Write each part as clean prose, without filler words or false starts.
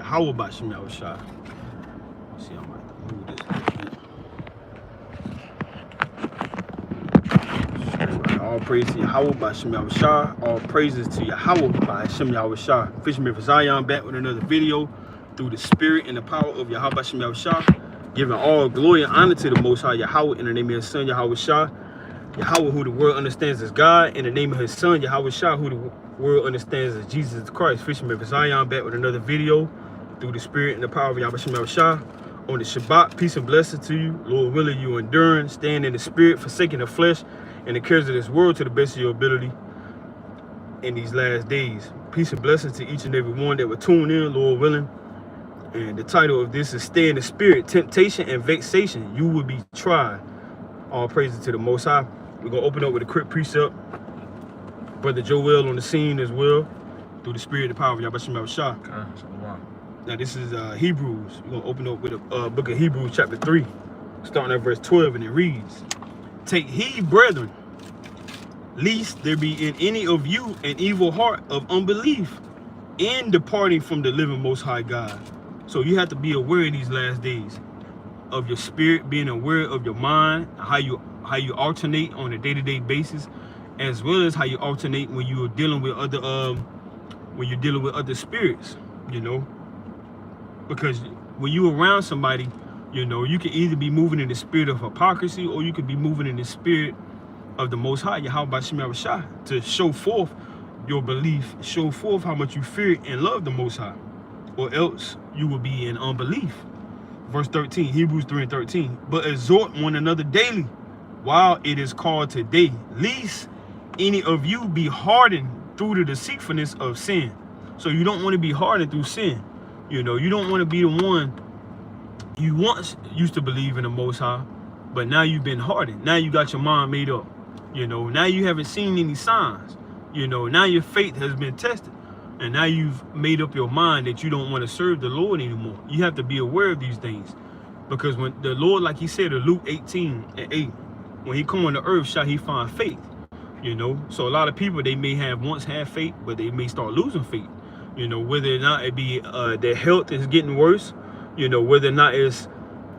Yahweh Bashem Yahushua. See, I'm about to move this a little bit. All praise to Yahweh Bashem Yahushua. All praises to Yahweh Bashem Yahushua. Fisherman for Zion back with another video through the spirit and the power of Yahweh Bashem Yahushua. Giving all glory and honor to the Most High Yahweh in the name of His Son Yahweh Shah. Yahweh, who the world understands as God, in the name of His Son Yahweh Shah, who the world understands as Jesus Christ. Fisherman for Zion back with another video through the spirit and the power of Yahweh Shah. On the Shabbat, peace and blessing to you. Lord willing, you enduring, stand in the spirit, forsaking the flesh and the cares of this world to the best of your ability in these last days. Peace and blessing to each and every one that will tune in, Lord willing. And the title of this is Stay in the Spirit, Temptation and Vexation. You will be tried. All praises to the Most High. We're going to open up with a quick precept. Brother Joel on the scene as well, through the spirit and the power of Yahweh Shah. Now this is Hebrews. We're going to open up with a book of Hebrews chapter 3, starting at verse 12, and it reads, Take heed, brethren, lest there be in any of you an evil heart of unbelief in departing from the living Most High God. So you have to be aware in these last days of your spirit, being aware of your mind, how you alternate on a day-to-day basis, as well as how you alternate when you're dealing with other spirits, you know. Because when you're around somebody, you know, you can either be moving in the spirit of hypocrisy, or you could be moving in the spirit of the Most High, Yahweh Bashem Yahushua, to show forth your belief, show forth how much you fear and love the Most High, or else you will be in unbelief. Verse 13, Hebrews 3 and 13. But exhort one another daily, while it is called today, lest any of you be hardened through the deceitfulness of sin. So you don't want to be hardened through sin. You know, you don't want to be the one you once used to believe in the Most High, but now you've been hardened. Now you got your mind made up. You know, now you haven't seen any signs. You know, now your faith has been tested. And now you've made up your mind that you don't want to serve the Lord anymore. You have to be aware of these things. Because when the Lord, like He said in Luke 18 and 8, when He come on the earth, shall He find faith. You know, so a lot of people, they may have once had faith, but they may start losing faith. You know, whether or not it be their health is getting worse, you know, whether or not it's,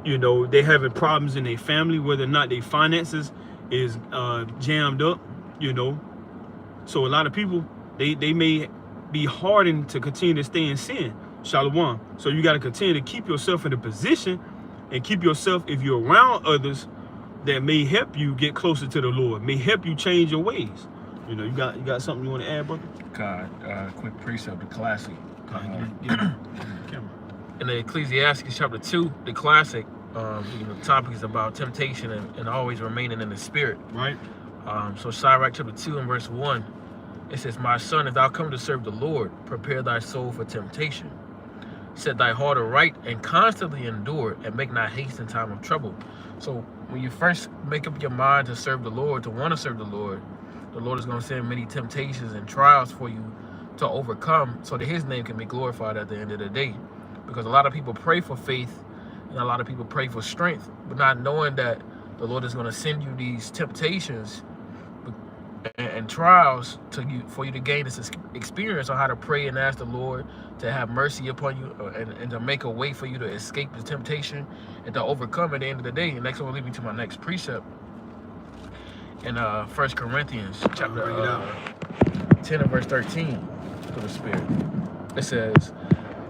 you know, they're having problems in their family, whether or not their finances is jammed up, you know. So a lot of people, they may be hardened to continue to stay in sin. Shalom. So you got to continue to keep yourself in a position and keep yourself, if you're around others that may help you get closer to the Lord, may help you change your ways. You know, you got something you want to add, brother? God, quick precept, the classic. In the Ecclesiastes chapter 2, the classic, you know, the topic is about temptation and always remaining in the spirit. Right. So Sirach chapter 2 and verse 1, it says, My son, if thou come to serve the Lord, prepare thy soul for temptation. Set thy heart aright and constantly endure, and make not haste in time of trouble. So when you first make up your mind to serve the Lord, to want to serve the Lord is going to send many temptations and trials for you to overcome, so that His name can be glorified at the end of the day. Because a lot of people pray for faith, and a lot of people pray for strength, but not knowing that the Lord is going to send you these temptations and trials for you to gain this experience on how to pray and ask the Lord to have mercy upon you, and to make a way for you to escape the temptation and to overcome at the end of the day. And next one will lead me to my next precept in 1 Corinthians chapter 10 and verse 13 for the Spirit. It says,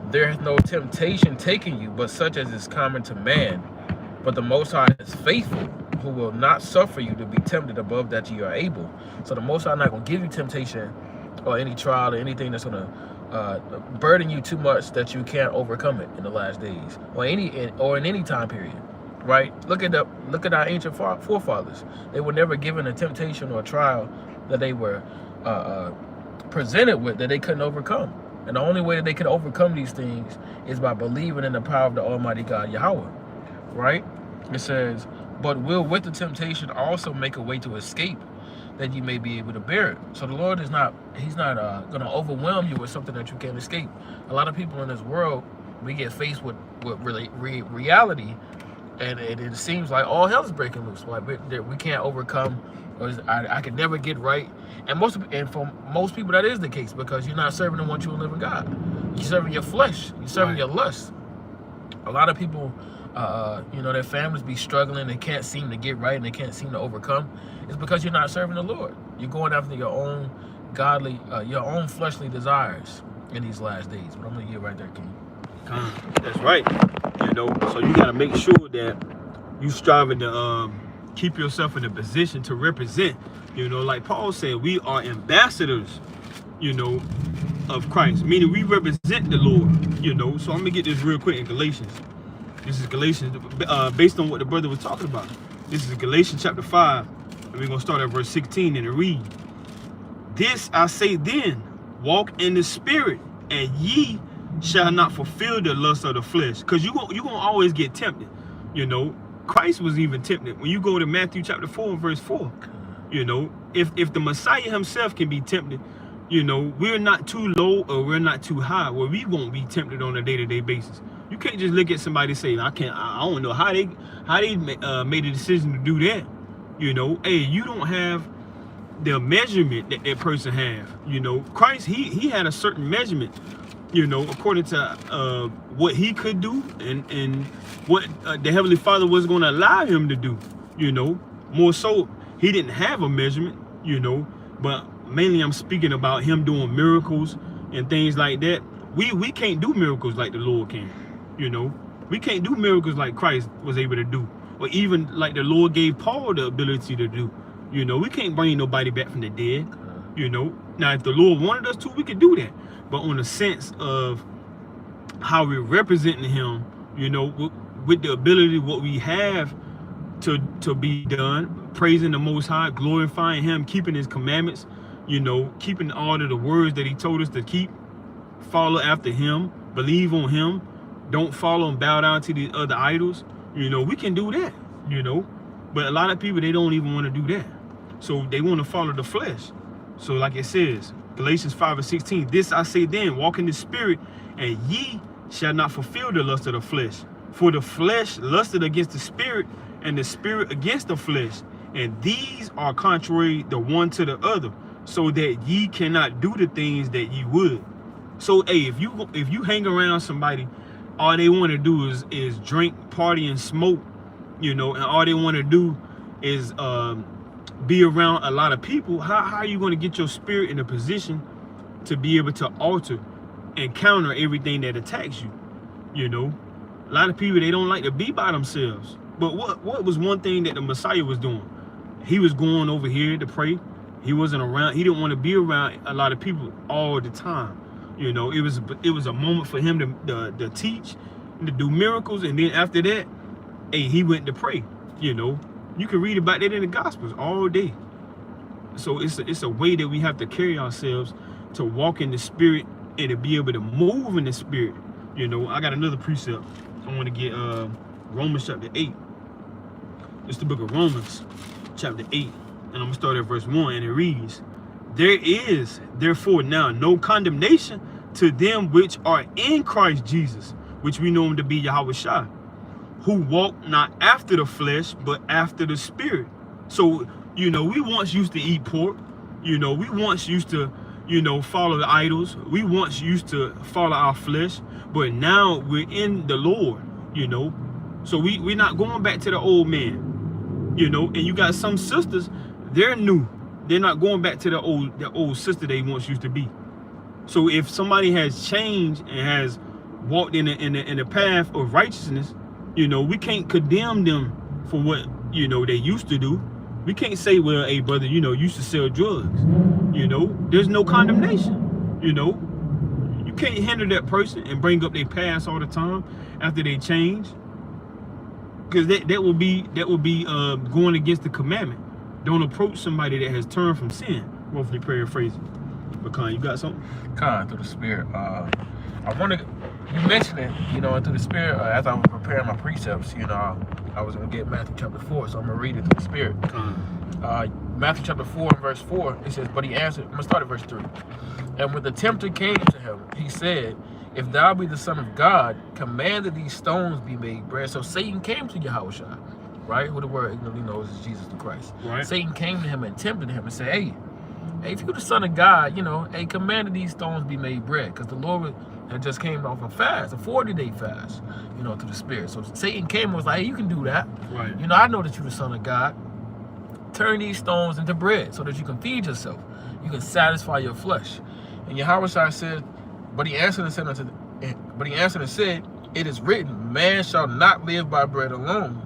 There is no temptation taking you, but such as is common to man. But the Most High is faithful, who will not suffer you to be tempted above that you are able. So the Most High not going to give you temptation or any trial or anything that's going to burden you too much that you can't overcome it in the last days, or in any time period. Right? Look at our ancient forefathers. They were never given a temptation or a trial that they were presented with that they couldn't overcome. And the only way that they could overcome these things is by believing in the power of the Almighty God, Yahweh. Right? It says, But will with the temptation also make a way to escape, that you may be able to bear it. So the Lord is not, He's not going to overwhelm you with something that you can't escape. A lot of people in this world, we get faced with reality, and it seems like all hell's breaking loose. Like we can't overcome, or I could never get right. And for most people, that is the case, because you're not serving the one true and living God. You're serving your flesh. You're serving Right. your lust. A lot of people, you know, their families be struggling. They can't seem to get right, and they can't seem to overcome. It's because you're not serving the Lord. You're going after your own godly, your own fleshly desires in these last days. But I'm gonna get right there, King. That's right. You know, so you gotta make sure that you striving to keep yourself in a position to represent. You know, like Paul said, we are ambassadors, you know, of Christ, meaning we represent the Lord. You know, so I'm gonna get this real quick in Galatians. This is Galatians, based on what the brother was talking about. This is Galatians chapter 5, and we're gonna start at verse 16 and it read, "This I say then, walk in the spirit, and ye shall not fulfill the lust of the flesh." Because you're gonna always get tempted. You know, Christ was even tempted. When you go to Matthew chapter 4 and verse 4, you know, if the Messiah himself can be tempted, you know, we're not too low or we're not too high where we won't be tempted on a day-to-day basis. You can't just look at somebody and say, I don't know how they made a decision to do that. You know, hey, you don't have the measurement that person have. You know, Christ, he had a certain measurement, you know, according to what he could do and what the Heavenly Father was going to allow him to do. You know, more so, he didn't have a measurement, you know, but mainly I'm speaking about him doing miracles and things like that. We can't do miracles like the Lord can. You know, we can't do miracles like Christ was able to do, or even like the Lord gave Paul the ability to do. You know, we can't bring nobody back from the dead. You know, now if the Lord wanted us to, we could do that. But on the sense of how we're representing him, you know, with the ability, what we have to be done, praising the Most High, glorifying him, keeping his commandments, you know, keeping all of the words that he told us to keep, follow after him, believe on him, don't follow and bow down to the other idols. You know, we can do that, you know. But a lot of people, they don't even want to do that. So they want to follow the flesh. So like it says, Galatians 5 and 16, "This I say then, walk in the spirit, and ye shall not fulfill the lust of the flesh. For the flesh lusted against the spirit, and the spirit against the flesh. And these are contrary the one to the other, so that ye cannot do the things that ye would." So hey, if you hang around somebody, all they want to do is drink, party, and smoke, you know, and all they want to do is be around a lot of people, how are you going to get your spirit in a position to be able to alter and counter everything that attacks you? You know, a lot of people, they don't like to be by themselves. But what was one thing that the Messiah was doing? He was going over here to pray. He wasn't around. He didn't want to be around a lot of people all the time. You know, it was a moment for him to teach and to do miracles. And then after that, hey, he went to pray. You know, you can read about that in the Gospels all day. So it's a way that we have to carry ourselves to walk in the spirit and to be able to move in the spirit. You know, I got another precept. I want to get Romans chapter 8. It's the book of Romans chapter 8. And I'm going to start at verse 1, and it reads, "There is therefore now no condemnation to them which are in Christ Jesus," which we know him to be Yahweh Shai, "who walk not after the flesh, but after the spirit." So, you know, we once used to eat pork. You know, we once used to, you know, follow the idols. We once used to follow our flesh. But now we're in the Lord, you know. So we're not going back to the old man, you know. And you got some sisters, they're new. They're not going back to the old sister they once used to be. So if somebody has changed and has walked in the path of righteousness, you know, we can't condemn them for what, you know, they used to do. We can't say, well, hey, brother, you know, you used to sell drugs. You know, there's no condemnation. You know, you can't hinder that person and bring up their past all the time after they change, because that will be going against the commandment. Don't approach somebody that has turned from sin. Roughly paraphrasing. But Khan, you got something? Khan, through the spirit. I want to. You mentioned it, you know, and through the spirit. As I was preparing my precepts, you know, I was going to get Matthew chapter 4, so I'm going to read it through the spirit. Matthew chapter 4 and verse 4, it says, "But he answered," I'm going to start at verse 3. "And when the tempter came to him, he said, If thou be the Son of God, command that these stones be made bread." So Satan came to Yahushua, right? Who the word ignorantly knows is Jesus the Christ. Right. Satan came to him and tempted him and said, "Hey, hey, if you're the Son of God, you know, hey, commanded these stones be made bread, because the Lord had just came off a fast, a 40-day fast, you know, through the Spirit. So Satan came and was like, hey, you can do that. Right. You know, I know that you're the Son of God. Turn these stones into bread so that you can feed yourself. You can satisfy your flesh. And Yahweh said, but he answered and said, it is written, man shall not live by bread alone,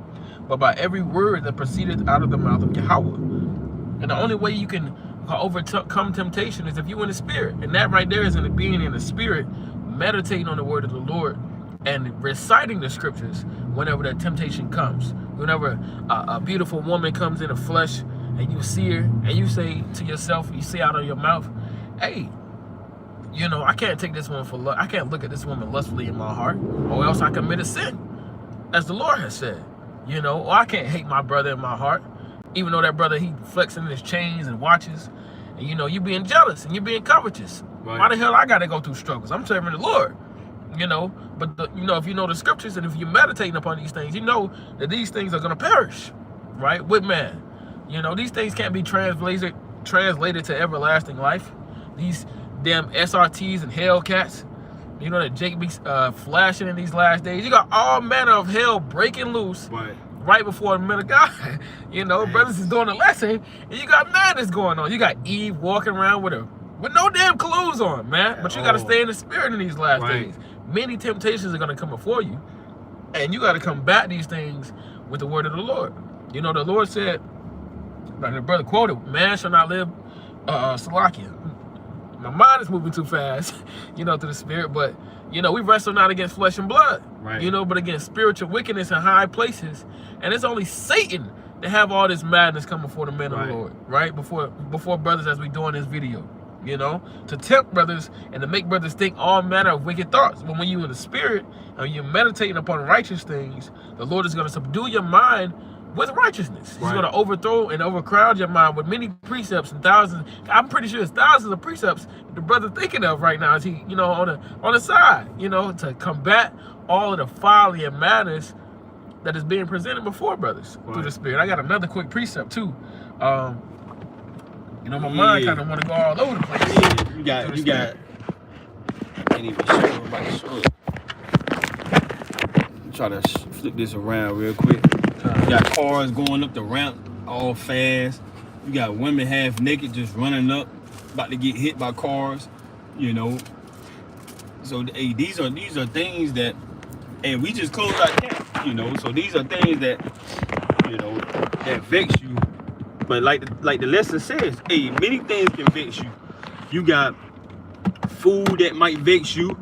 but by every word that proceedeth out of the mouth of Yahweh. And the only way you can overcome temptation is if you're in the Spirit. And that right there is in the being in the Spirit, meditating on the word of the Lord and reciting the scriptures whenever that temptation comes. Whenever a beautiful woman comes in the flesh and you see her and you say to yourself, you say out of your mouth, hey, you know, I can't take this one for love. I can't look at this woman lustfully in my heart, or else I commit a sin, as the Lord has said. You know, or I can't hate my brother in my heart, even though that brother, he flexing his chains and watches, and you know, you being jealous and you being covetous. Right. Why the hell I gotta go through struggles? I'm serving the Lord, you know. But you know, if you know the scriptures and if you're meditating upon these things, you know that these things are gonna perish, right? With man, you know, these things can't be translated to everlasting life. These damn SRTs and Hellcats, you know, that Jake be flashing in these last days. You got all manner of hell breaking loose right before the men of God. You know, brothers is doing a lesson, and you got madness going on. You got Eve walking around with no damn clothes on, man. But you got to stay in the Spirit in these last days. Many temptations are going to come before you, and you got to combat these things with the word of the Lord. You know, the Lord said, like the brother quoted, man shall not live, Salakia. My mind is moving too fast, you know, through the Spirit. But, you know, we wrestle not against flesh and blood, you know, but against spiritual wickedness in high places. And it's only Satan to have all this madness come before the men of the Lord, right? Before brothers, as we do in this video, you know, to tempt brothers and to make brothers think all manner of wicked thoughts. But when you're in the Spirit and you're meditating upon righteous things, the Lord is going to subdue your mind with righteousness. He's going to overthrow and overcrowd your mind with many precepts and thousands. I'm pretty sure it's thousands of precepts the brother thinking of right now as he, you know, on the side, you know, to combat all of the folly and madness that is being presented before brothers through the Spirit. I got another quick precept too. You know, my mind kind of want to go all over the place. You got. Can't even show it. I'm about to show it. Try to flip this around real quick. You got cars going up the ramp all fast. You got women half naked just running up, about to get hit by cars. You know. So hey, these are things that, and we just closed our camp. You know, so these are things that, you know, that vex you. But like the lesson says, hey, many things can vex you. You got food that might vex you.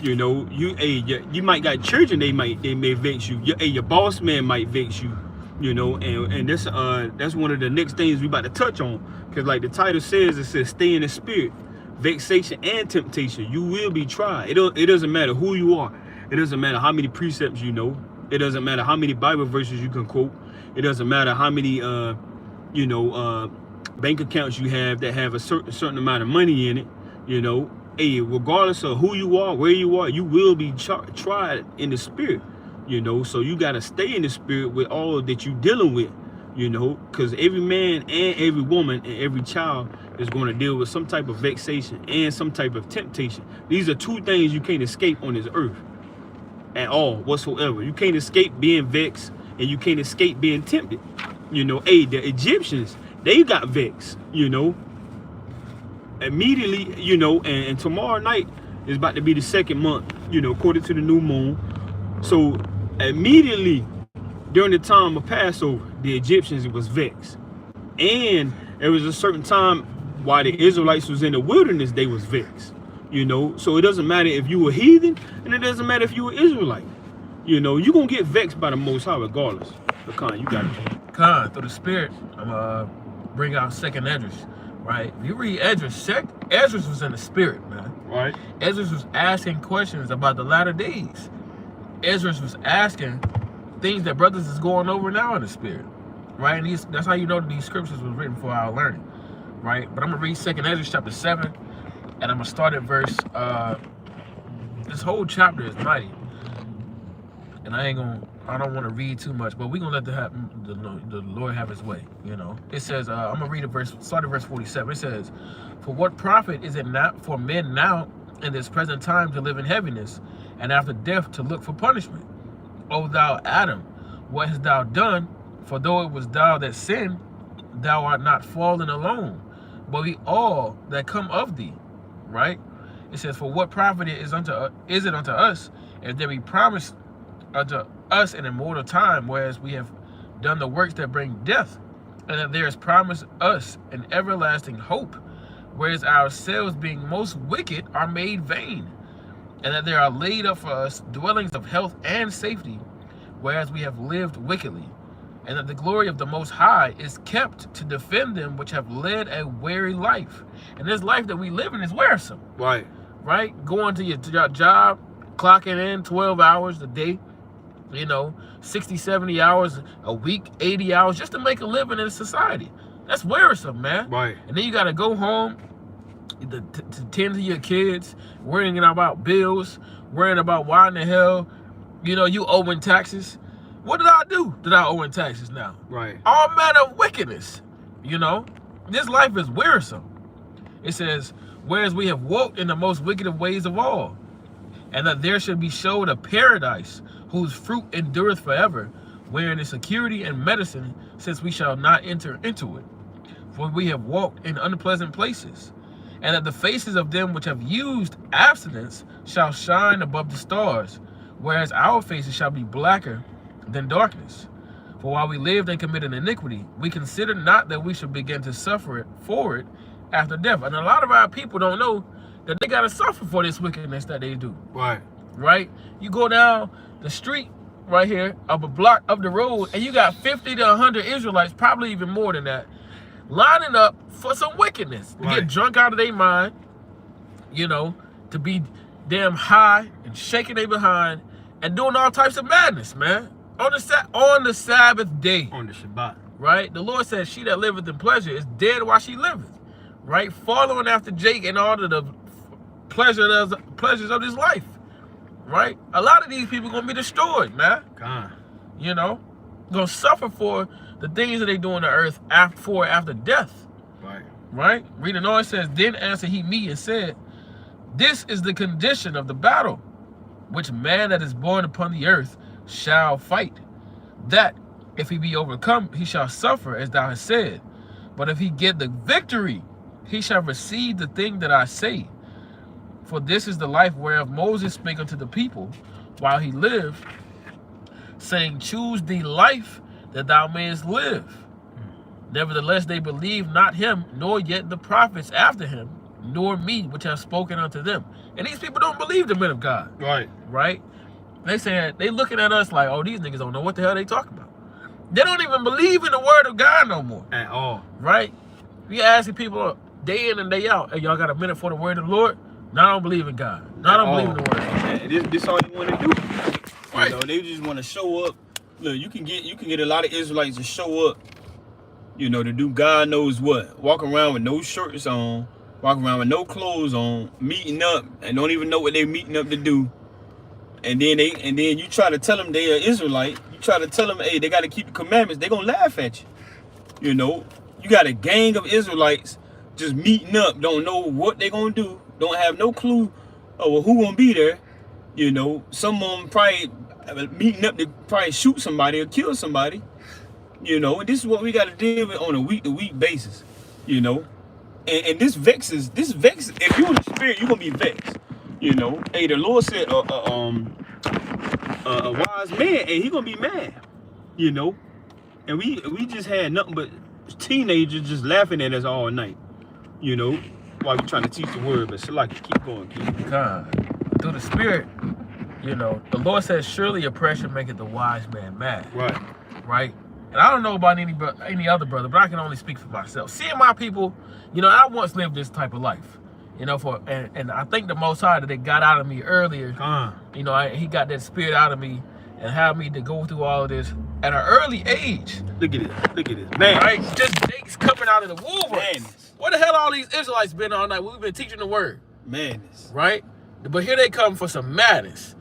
You know, you might got children, they may vex you. Your boss man might vex you. You know, and that's one of the next things we about to touch on. Because like the title says, it says stay in the Spirit. Vexation and temptation. You will be tried. It doesn't matter who you are. It doesn't matter how many precepts you know. It doesn't matter how many Bible verses you can quote. It doesn't matter how many bank accounts you have that have a certain amount of money in it. You know, hey, regardless of who you are, where you are, you will be tried in the Spirit. You know, so you got to stay in the Spirit with all that you're dealing with. You know, because every man and every woman and every child is going to deal with some type of vexation and some type of temptation. These are two things you can't escape on this earth at all whatsoever. You can't escape being vexed, and you can't escape being tempted. You know, hey, the Egyptians, they got vexed, you know, immediately, you know, and tomorrow night is about to be the second month, you know, according to the new moon. So immediately during the time of Passover, the Egyptians was vexed. And there was a certain time while the Israelites was in the wilderness, they was vexed. You know, so it doesn't matter if you were heathen, and it doesn't matter if you were Israelite. You know, you're going to get vexed by the Most High regardless. But Khan, you got it. Through the Spirit, I'm going to bring out 2nd Esdras, right? If you read Esdras, Esdras was in the Spirit, man. Right. Esdras was asking questions about the latter days. Esdras was asking things that brothers is going over now in the Spirit, right? And that's how you know that these scriptures was written for our learning, right? But I'm going to read 2nd Esdras chapter 7, and I'm going to start at verse, this whole chapter is mighty. And I don't want to read too much, but we're gonna let the Lord have his way. You know, it says, I'm gonna read start at verse 47. It says, "For what profit is it not for men now in this present time to live in heaviness, and after death to look for punishment? O thou Adam, what hast thou done? For though it was thou that sinned, thou art not fallen alone, but we all that come of thee." Right? It says, "For what profit is it unto us if there be promised unto us an immortal time, whereas we have done the works that bring death, and that there is promised us an everlasting hope, whereas ourselves being most wicked are made vain, and that there are laid up for us dwellings of health and safety, whereas we have lived wickedly, and that the glory of the Most High is kept to defend them which have led a weary life." And this life that we live in is wearisome. Right. Right? Going to your job, clocking in 12 hours a day, 60, 70 hours a week, 80 hours just to make a living in society. That's wearisome, man. Right. And then you got to go home to tend to your kids, worrying about bills, worrying about why in the hell, you owing taxes. What did I do? Did I owe in taxes now? Right. All manner of wickedness. This life is wearisome. It says, "Whereas we have walked in the most wicked of ways of all, and that there should be showed a paradise whose fruit endureth forever, wherein is security and medicine, since we shall not enter into it. For we have walked in unpleasant places, and that the faces of them which have used abstinence shall shine above the stars, whereas our faces shall be blacker than darkness. For while we lived and committed iniquity, we considered not that we should begin to suffer for it after death." And a lot of our people don't know that they got to suffer for this wickedness that they do. Right. Right? You go down the street right here, up a block up the road, and you got 50 to 100 Israelites, probably even more than that, lining up for some wickedness. To get drunk out of their mind, to be damn high and shaking their behind and doing all types of madness, man. On the Sabbath day. On the Shabbat. Right? The Lord says, "She that liveth in pleasure is dead while she liveth." Right? Following after Jake and all of the pleasures of this life. Right? A lot of these people going to be destroyed, man. God. Going to suffer for the things that they do on the earth after death. Right. Right? Reading on, it says, "Then answered he me and said, This is the condition of the battle, which man that is born upon the earth shall fight. That if he be overcome, he shall suffer, as thou hast said. But if he get the victory, he shall receive the thing that I say. For this is the life whereof Moses spake unto the people while he lived, saying, Choose thee life that thou mayest live. Nevertheless, they believe not him, nor yet the prophets after him, nor me, which have spoken unto them." And these people don't believe the men of God. Right. Right? They saying, they looking at us like, oh, these niggas don't know what the hell they talking about. They don't even believe in the word of God no more. At all. Right? We asking people day in and day out, "Hey, y'all got a minute for the word of the Lord?" No, I don't believe in God. No, I don't believe in the word. Yeah, this all you want to do. Right. They just want to show up. Look, you can get a lot of Israelites to show up, to do God knows what. Walk around with no shirts on, walk around with no clothes on, meeting up and don't even know what they're meeting up to do. And then you try to tell them they are Israelite. You try to tell them, hey, they got to keep the commandments. They're going to laugh at you. You got a gang of Israelites just meeting up, don't know what they're going to do, don't have no clue of who going to be there. Some of them probably meeting up to probably shoot somebody or kill somebody. And this is what we got to deal with on a week-to-week basis. And this vexes. If you're in the spirit, you're going to be vexed. Hey, the Lord said a wise man, and he gonna be mad, and we just had nothing but teenagers just laughing at us all night, while we trying to teach the word. But Salaki, keep going, God, through the spirit, the Lord says, "Surely oppression maketh the wise man mad." Right. And I don't know about any other brother, but I can only speak for myself. Seeing my people, I once lived this type of life. And I think the Most High that it got out of me earlier, he got that spirit out of me and had me to go through all of this at an early age. Look at this, man. Right? Just Jake's coming out of the womb. Where the hell all these Israelites been all night? We've been teaching the word. Madness. Right? But here they come for some madness.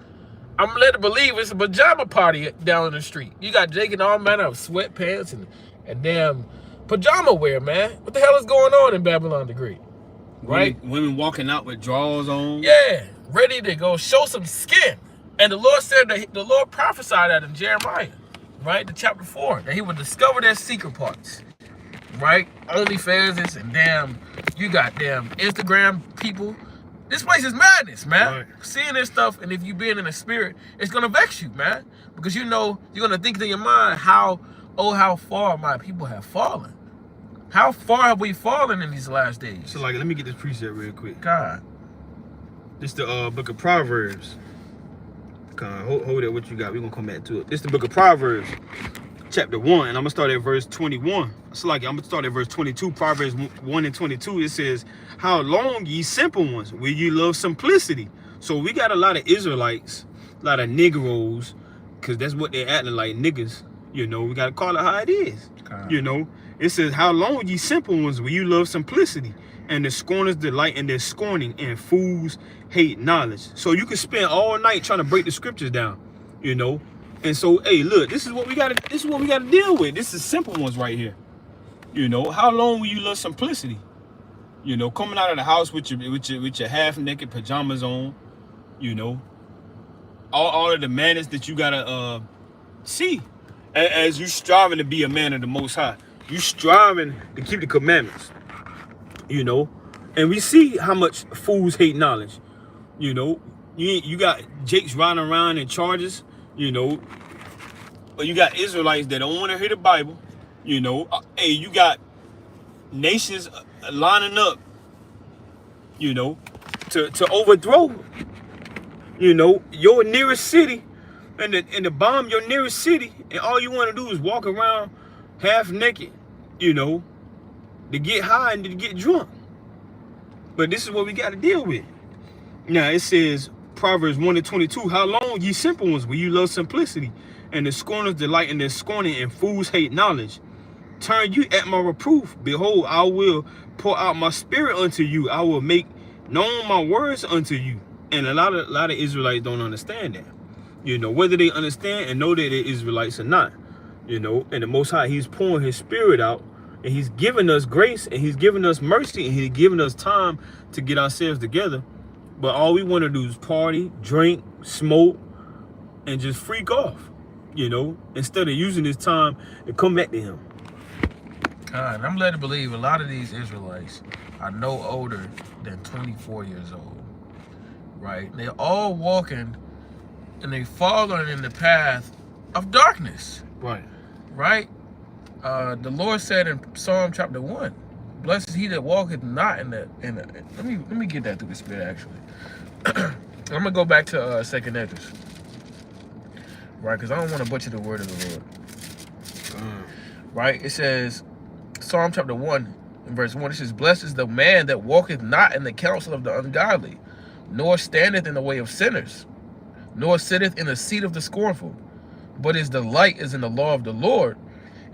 I'm led to believe it's a pajama party down the street. You got Jake in all manner of sweatpants and damn pajama wear, man. What the hell is going on in Babylon the Great? Right? Women walking out with drawers on. Yeah, ready to go show some skin. And the Lord said that the Lord prophesied that in Jeremiah, right? The chapter 4, that he would discover their secret parts. Right? OnlyFans and damn, you got damn Instagram people. This place is madness, man. Right. Seeing this stuff, and if you being in the spirit, it's gonna vex you, man. Because you know you're gonna think in your mind how far my people have fallen. How far have we fallen in these last days? So like, let me get this precept real quick. God. This the book of Proverbs. Hold it, what you got? We're gonna come back to it. This the book of Proverbs, chapter 1, and I'm gonna start at verse 21. So like, I'm gonna start at verse 22. Proverbs 1 and 22. It says, "How long, ye simple ones, will you love simplicity?" So we got a lot of Israelites, a lot of Negroes, because that's what they're acting like, niggas. You know, we gotta call it how it is. God. You know, it says, "How long, ye simple ones, will you love simplicity? And the scorners delight in their scorning, and fools hate knowledge." So you can spend all night trying to break the scriptures down, you know. And so, hey, look, this is what we gotta deal with. This is simple ones right here. You know, how long will you love simplicity? You know, coming out of the house with your half-naked pajamas on, you know, all of the manners that you gotta see as you striving to be a man of the Most High. You striving to keep the commandments, you know. And we see how much fools hate knowledge. You know, you got Jakes riding around in charges, you know, but you got Israelites that don't want to hear the Bible, you know. Hey, you got nations lining up, you know, to overthrow, you know, your nearest city and to bomb your nearest city, and all you want to do is walk around half naked, you know, to get high and to get drunk. But this is what we got to deal with. Now it says, Proverbs 1 and 22, "How long, ye simple ones, will you love simplicity? And the scorners delight in their scorning, and fools hate knowledge. Turn you at my reproof. Behold, I will pour out my spirit unto you. I will make known my words unto you." And a lot of Israelites don't understand that. You know, whether they understand and know that they're Israelites or not. You know, and the Most High, he's pouring his spirit out, and he's giving us grace, and he's giving us mercy, and he's giving us time to get ourselves together. But all we want to do is party, drink, smoke, and just freak off, you know, instead of using this time to come back to him. God, I'm led to believe a lot of these Israelites are no older than 24 years old, right? They're all walking and they falling in the path of darkness. Right. Right? The Lord said in Psalm chapter 1, "Blessed is he that walketh not in the let me get that through the spirit actually. I'm gonna go back to second Esdras. Right, because I don't want to butcher the word of the Lord. Right? It says, Psalm chapter 1 and verse 1, it says, "Blessed is the man that walketh not in the counsel of the ungodly, nor standeth in the way of sinners, nor sitteth in the seat of the scornful. But his delight is in the law of the Lord,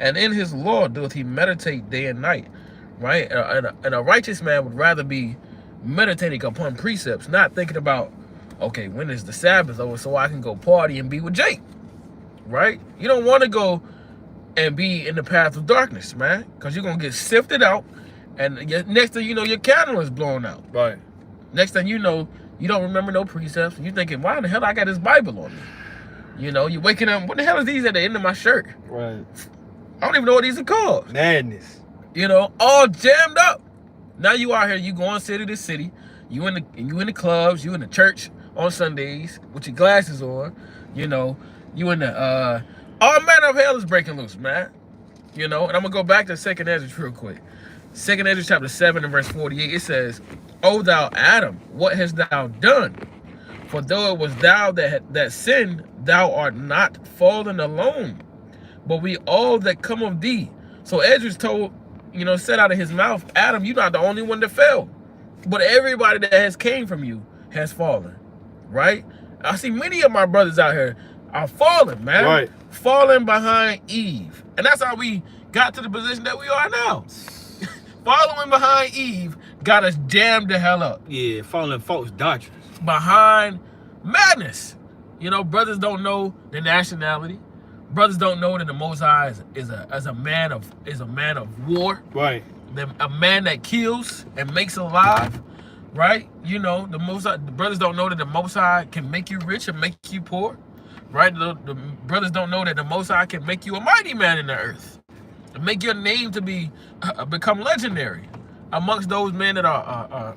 and in his law doeth he meditate day and night." Right? And a righteous man would rather be meditating upon precepts, not thinking about, okay, when is the Sabbath over so I can go party and be with Jake. Right? You don't want to go and be in the path of darkness, man, because you're going to get sifted out, and next thing you know, your candle is blown out. Right. Next thing you know, you don't remember no precepts, and you're thinking, why the hell I got this Bible on me? You know, you're waking up, what the hell is these at the end of my shirt? Right. I don't even know what these are called. Madness. You know, all jammed up. Now you out here, you going city to city. You in the clubs, you in the church on Sundays with your glasses on. You know, you in the all manner of hell is breaking loose, man. You know, and I'm gonna go back to second Esdras real quick. Second Esdras chapter 7 and verse 48. It says, "O thou Adam, what hast thou done? For though it was thou that sinned, thou art not fallen alone, but we all that come of thee." So Esdras told, you know, said out of his mouth, Adam, you're not the only one that fell, but everybody that has came from you has fallen. Right? I see many of my brothers out here are falling, man. Right. Falling behind Eve. And that's how we got to the position that we are now. Following behind Eve got us jammed the hell up. Yeah, following false doctrines. Behind madness. You know, brothers don't know the nationality. Brothers don't know that the Most High is a man of war. Right. A man that kills and makes alive. Right? You know, the brothers don't know that the Most High can make you rich and make you poor. Right? The brothers don't know that the Most High can make you a mighty man in the earth, and make your name to become legendary amongst those men that are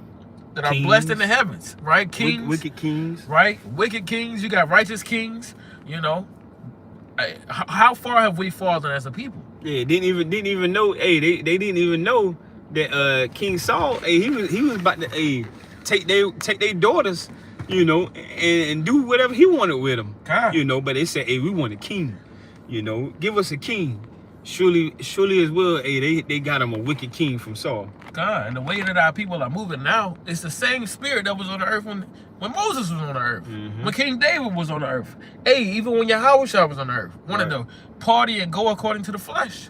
Kings. blessed in the heavens. Right? Kings, wicked kings. Right? Wicked kings. You got righteous kings. You know, how far have we fallen as a people? Yeah, didn't even know. Hey, they didn't even know that King Saul. Hey, he was about to take their daughters, you know, and do whatever he wanted with them. God. You know, but they said, hey, we want a king. You know, give us a king. Surely as well. Hey, they got him a wicked king from Saul. God, and the way that our people are moving now, it's the same spirit that was on the earth when Moses was on the earth, when King David was on the earth. Hey, even when Yahweh was on the earth, wanted to party and go according to the flesh.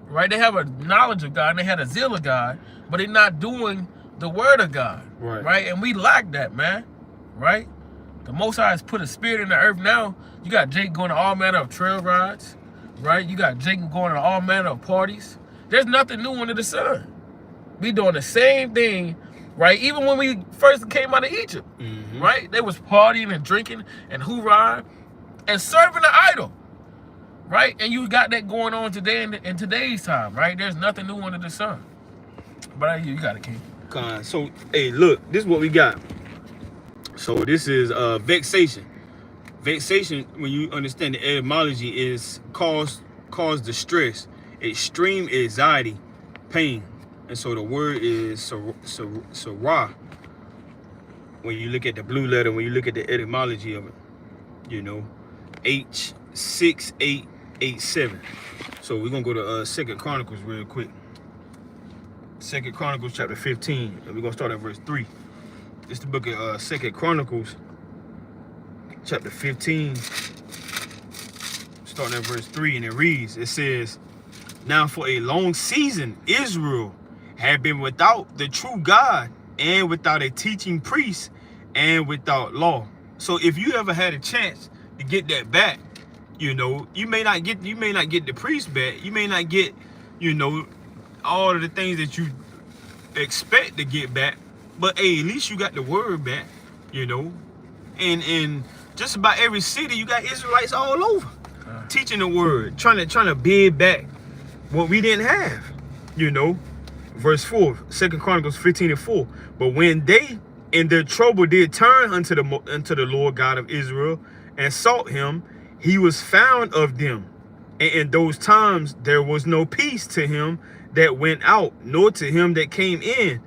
Right? They have a knowledge of God and they had a zeal of God, but they're not doing the word of God. Right? And we lack that, man. Right? The Most High has put a spirit in the earth now. You got Jake going to all manner of trail rides. Right? You got Jake going to all manner of parties. There's nothing new under the sun. We doing the same thing, right? Even when we first came out of Egypt, right? They was partying and drinking and hoorah and serving the idol, right? And you got that going on today in today's time, right? There's nothing new under the sun. But you got it, King. So, hey, look, this is what we got. So this is vexation. Vexation, when you understand the etymology, is cause distress, extreme anxiety, pain. And so the word is sarah. When you look at the blue letter, when you look at the etymology of it, you know, H6887. So we're gonna go to 2 Chronicles real quick. 2 Chronicles chapter 15, and we're gonna start at verse 3. It's the book of 2 Chronicles chapter 15, starting at verse 3, and it reads, it says, now for a long season Israel had been without the true God, and without a teaching priest, and without law. So if you ever had a chance to get that back, you know, you may not get the priest back, you may not get, you know, all of the things that you expect to get back, but hey, at least you got the word back, you know. And just about every city you got Israelites all over teaching the word, trying to bid back what we didn't have, you know. Verse 4, 2 Chronicles 15:4. But when they in their trouble did turn unto the Lord God of Israel and sought him, he was found of them. And in those times there was no peace to him that went out, nor to him that came in,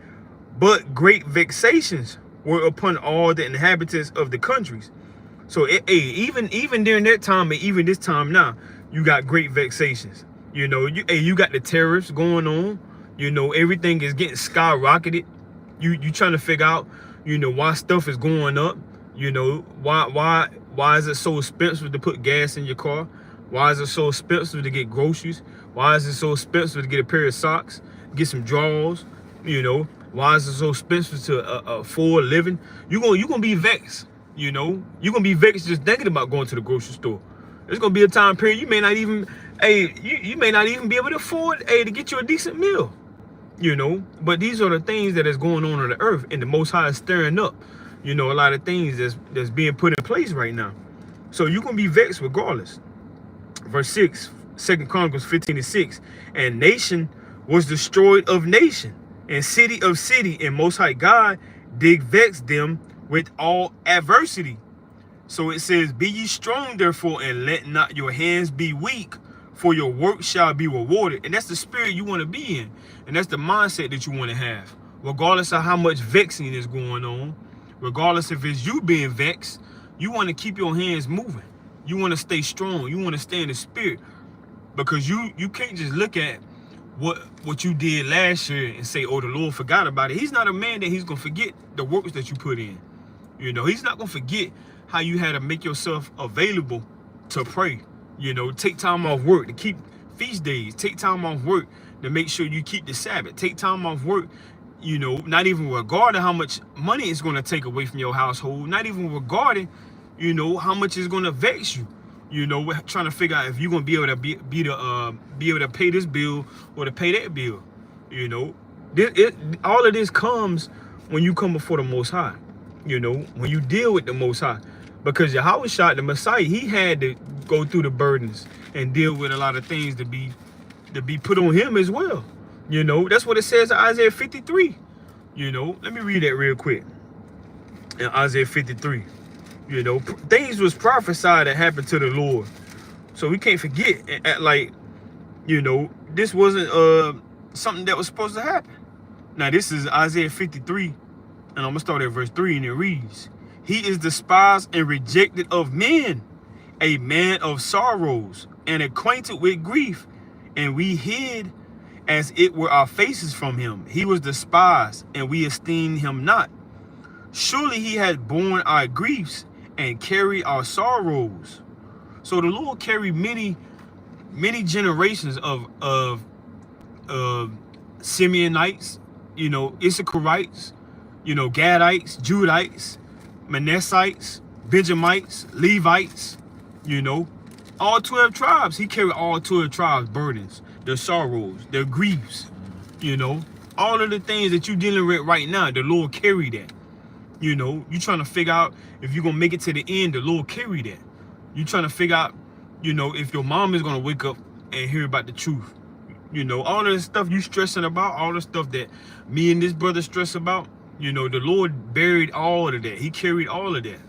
but great vexations were upon all the inhabitants of the countries. So even during that time, and even this time now, you got great vexations. You know, you got the tariffs going on. You know, everything is getting skyrocketed. You trying to figure out, you know, why stuff is going up. You know, why is it so expensive to put gas in your car? Why is it so expensive to get groceries? Why is it so expensive to get a pair of socks, get some drawers? You know, why is it so expensive to afford living? You're gonna be vexed. You know, you're gonna be vexed just thinking about going to the grocery store. There's gonna be a time period you may not even, you may not even be able to afford, to get you a decent meal. You know, but these are the things that is going on the earth, and the Most High is stirring up, you know, a lot of things that's being put in place right now. So you're gonna be vexed regardless. Verse 6, 2 Chronicles 15:6. And nation was destroyed of nation, and city of city, and Most High God did vex them with all adversity. So it says, be ye strong therefore, and let not your hands be weak, for your work shall be rewarded. And that's the spirit you want to be in. And that's the mindset that you want to have. Regardless of how much vexing is going on, regardless if it's you being vexed, you want to keep your hands moving. You want to stay strong. You want to stay in the spirit. Because you can't just look at what you did last year and say, oh, the Lord forgot about it. He's not a man that he's going to forget the works that you put in. You know, he's not going to forget how you had to make yourself available to pray. You know, take time off work to keep feast days. Take time off work to make sure you keep the Sabbath. Take time off work, you know, not even regarding how much money it's going to take away from your household. Not even regarding, You know, how much is gonna vex you. You know, we're trying to figure out if you're gonna be able to be able to pay this bill or to pay that bill. You know, all of this comes when you come before the Most High. You know, when you deal with the Most High, because Yahweh shot the Messiah, he had to go through the burdens and deal with a lot of things to be put on him as well. You know, that's what it says in Isaiah 53. You know, let me read that real quick. In Isaiah 53, you know, things was prophesied that happened to the Lord, so we can't forget. Like, you know, this wasn't something that was supposed to happen. Now this is Isaiah 53, and I'm gonna start at verse 3, and it reads, "He is despised and rejected of men, a man of sorrows and acquainted with grief, and we hid as it were our faces from him. He was despised, and we esteemed him not. Surely he had borne our griefs and carried our sorrows." So the Lord carried many generations of Simeonites, you know, Issacharites, you know, Gadites, Judites, Manassites, Benjamites, Levites, you know, all 12 tribes. He carried all 12 tribes' burdens, their sorrows, their griefs, you know, all of the things that you're dealing with right now. The Lord carried that. You know, you trying to figure out if you're gonna make it to the end. The Lord carried that. You trying to figure out, you know, if your mom is gonna wake up and hear about the truth. You know, all of the stuff you stressing about, all the stuff that me and this brother stress about. You know, the Lord buried all of that. He carried all of that,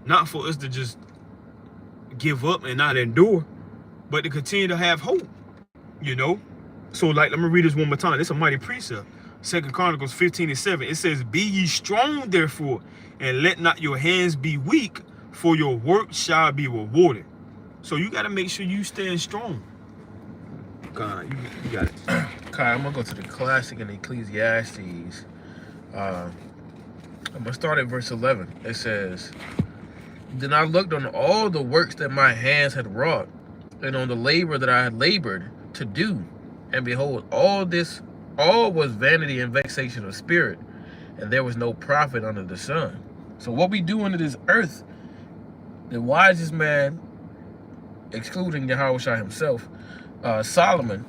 not for us to just give up and not endure, but to continue to have hope. You know, so like, let me read this one more time. It's a mighty precept. 2 Chronicles 15:7. It says, "Be ye strong, therefore, and let not your hands be weak, for your work shall be rewarded." So you got to make sure you stand strong. God, you got it. Okay, I'm gonna go to the classic in Ecclesiastes. I'm gonna start at verse 11. It says, "Then I looked on all the works that my hands had wrought, and on the labor that I had labored to do, and behold, all was vanity and vexation of spirit, and there was no profit under the sun." So what we do under this earth, the wisest man, excluding Yahushua himself, Solomon,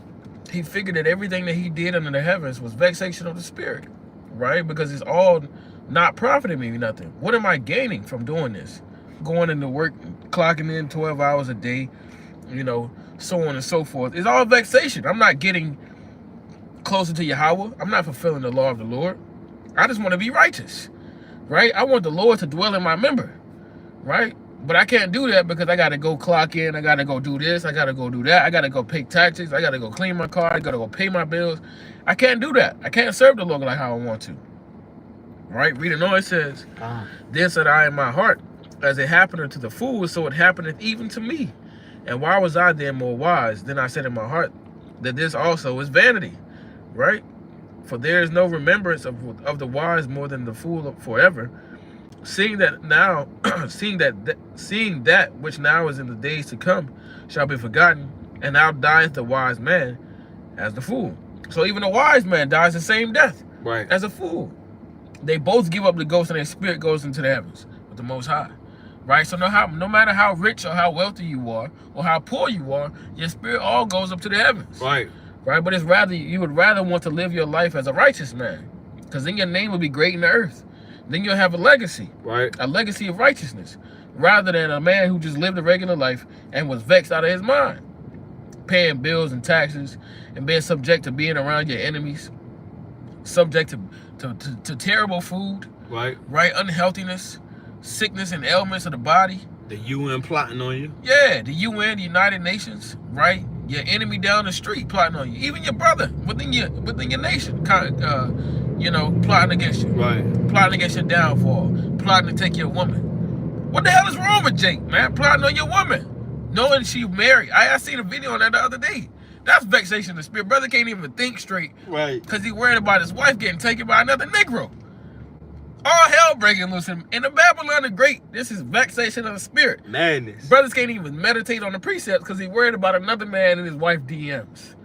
he figured that everything that he did under the heavens was vexation of the spirit, right? Because it's all not profiting me nothing. What am I gaining from doing this? Going into work, clocking in 12 hours a day, you know, so on and so forth. It's all vexation. I'm not getting closer to Yahweh. I'm not fulfilling the law of the Lord. I just want to be righteous, right? I want the Lord to dwell in my member, right? But I can't do that because I got to go clock in. I got to go do this. I got to go do that. I got to go pay taxes. I got to go clean my car. I got to go pay my bills. I can't do that. I can't serve the Lord like how I want to, right? Reading on, it says, "Then said I in my heart, as it happened to the fools, so it happeneth even to me. And why was I then more wise? Then I said in my heart that this also is vanity," right? "For there is no remembrance of the wise more than the fool forever. Seeing that now, seeing that which now is in the days to come shall be forgotten, and now dieth the wise man as the fool." So even a wise man dies the same death, Right. as a fool. They both give up the ghost, and their spirit goes into the heavens with the Most High, right? So no matter how rich or how wealthy you are or how poor you are, your spirit all goes up to the heavens. Right. Right, but you would rather want to live your life as a righteous man, because then your name will be great in the earth. Then you'll have a legacy, Right. a legacy of righteousness, rather than a man who just lived a regular life and was vexed out of his mind, paying bills and taxes and being subject to being around your enemies, subject to terrible food, Right. unhealthiness, sickness and ailments of the body. The UN plotting on you. Yeah, the UN, the United Nations, right? Your enemy down the street plotting on you. Even your brother within your nation, you know, plotting against you. Right. Plotting against your downfall. Plotting to take your woman. What the hell is wrong with Jake, man? Plotting on your woman, knowing she married. I seen a video on that the other day. That's vexation of the spirit. Brother can't even think straight. Right. Because he worried about his wife getting taken by another Negro. All hell breaking loose in the Babylon the Great. This is vexation of the spirit. Madness. Brothers can't even meditate on the precepts because he worried about another man and his wife DMs.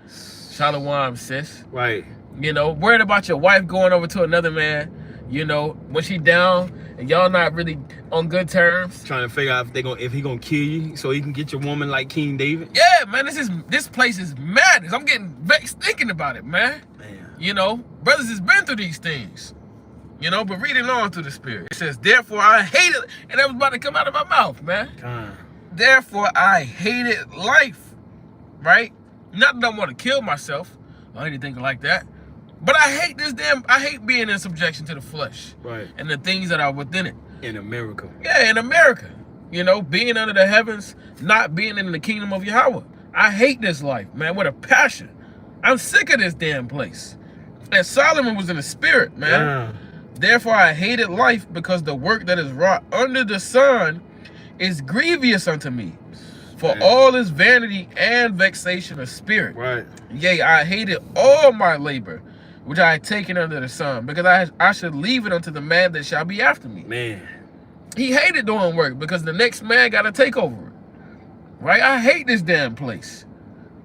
Shalom, sis. Right. You know, worried about your wife going over to another man, you know, when she down and y'all not really on good terms. Trying to figure out if he gonna kill you so he can get your woman like King David. Yeah, man, this place is madness. I'm getting vexed thinking about it, man. You know, brothers has been through these things. You know, but reading on through the Spirit, it says, therefore I hated, and that was about to come out of my mouth, man. Therefore I hated life, right? Not that I want to kill myself or anything like that, but I hate being in subjection to the flesh, right? And the things that are within it. In America. Yeah, in America. You know, being under the heavens, not being in the kingdom of Yahweh. I hate this life, man, with a passion. I'm sick of this damn place. And Solomon was in the spirit, man. Therefore I hated life, because the work that is wrought under the sun is grievous unto me. For all is vanity and vexation of spirit. Right. Yea, I hated all my labor, which I had taken under the sun, because I should leave it unto the man that shall be after me. Man. He hated doing work, because the next man got to take over it. Right? I hate this damn place.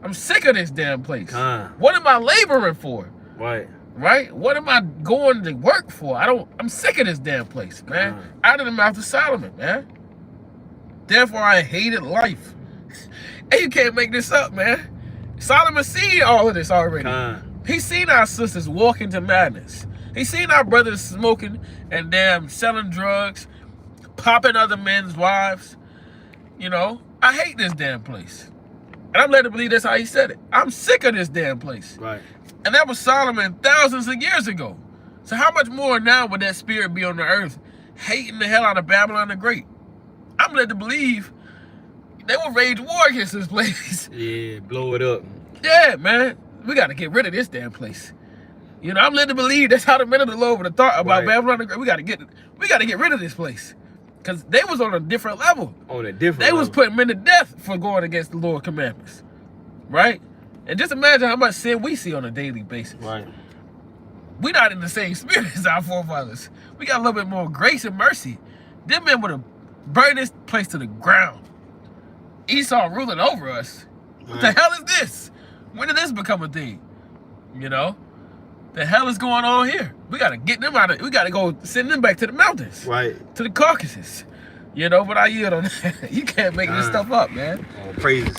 I'm sick of this damn place. What am I laboring for? Right. Right? What am I going to work for? I'm sick of this damn place, man. Out of the mouth of Solomon, man. Therefore I hated life. And you can't make this up, man. Solomon seen all of this already. He seen our sisters walk into madness. He seen our brothers smoking and damn selling drugs, popping other men's wives. You know, I hate this damn place. And I'm led to believe that's how he said it. I'm sick of this damn place. Right. And that was Solomon thousands of years ago. So how much more now would that spirit be on the earth, hating the hell out of Babylon the Great? I'm led to believe they will rage war against this place. Yeah, blow it up. Yeah, man. We got to get rid of this damn place. You know, I'm led to believe that's how the men of the Lord would have thought about Babylon the Great. We got to get rid of this place. Because they was on a different level. They was putting men to death for going against the Lord's commandments. Right? And just imagine how much sin we see on a daily basis. Right. We're not in the same spirit as our forefathers. We got a little bit more grace and mercy. Them men would have burned this place to the ground. Esau ruling over us. What the hell is this? When did this become a thing? You know? The hell is going on here? We got to get them out of it. We got to go send them back to the mountains. Right. To the Caucasus. You know, but I yield on that. You can't make this stuff up, man. Oh, praises.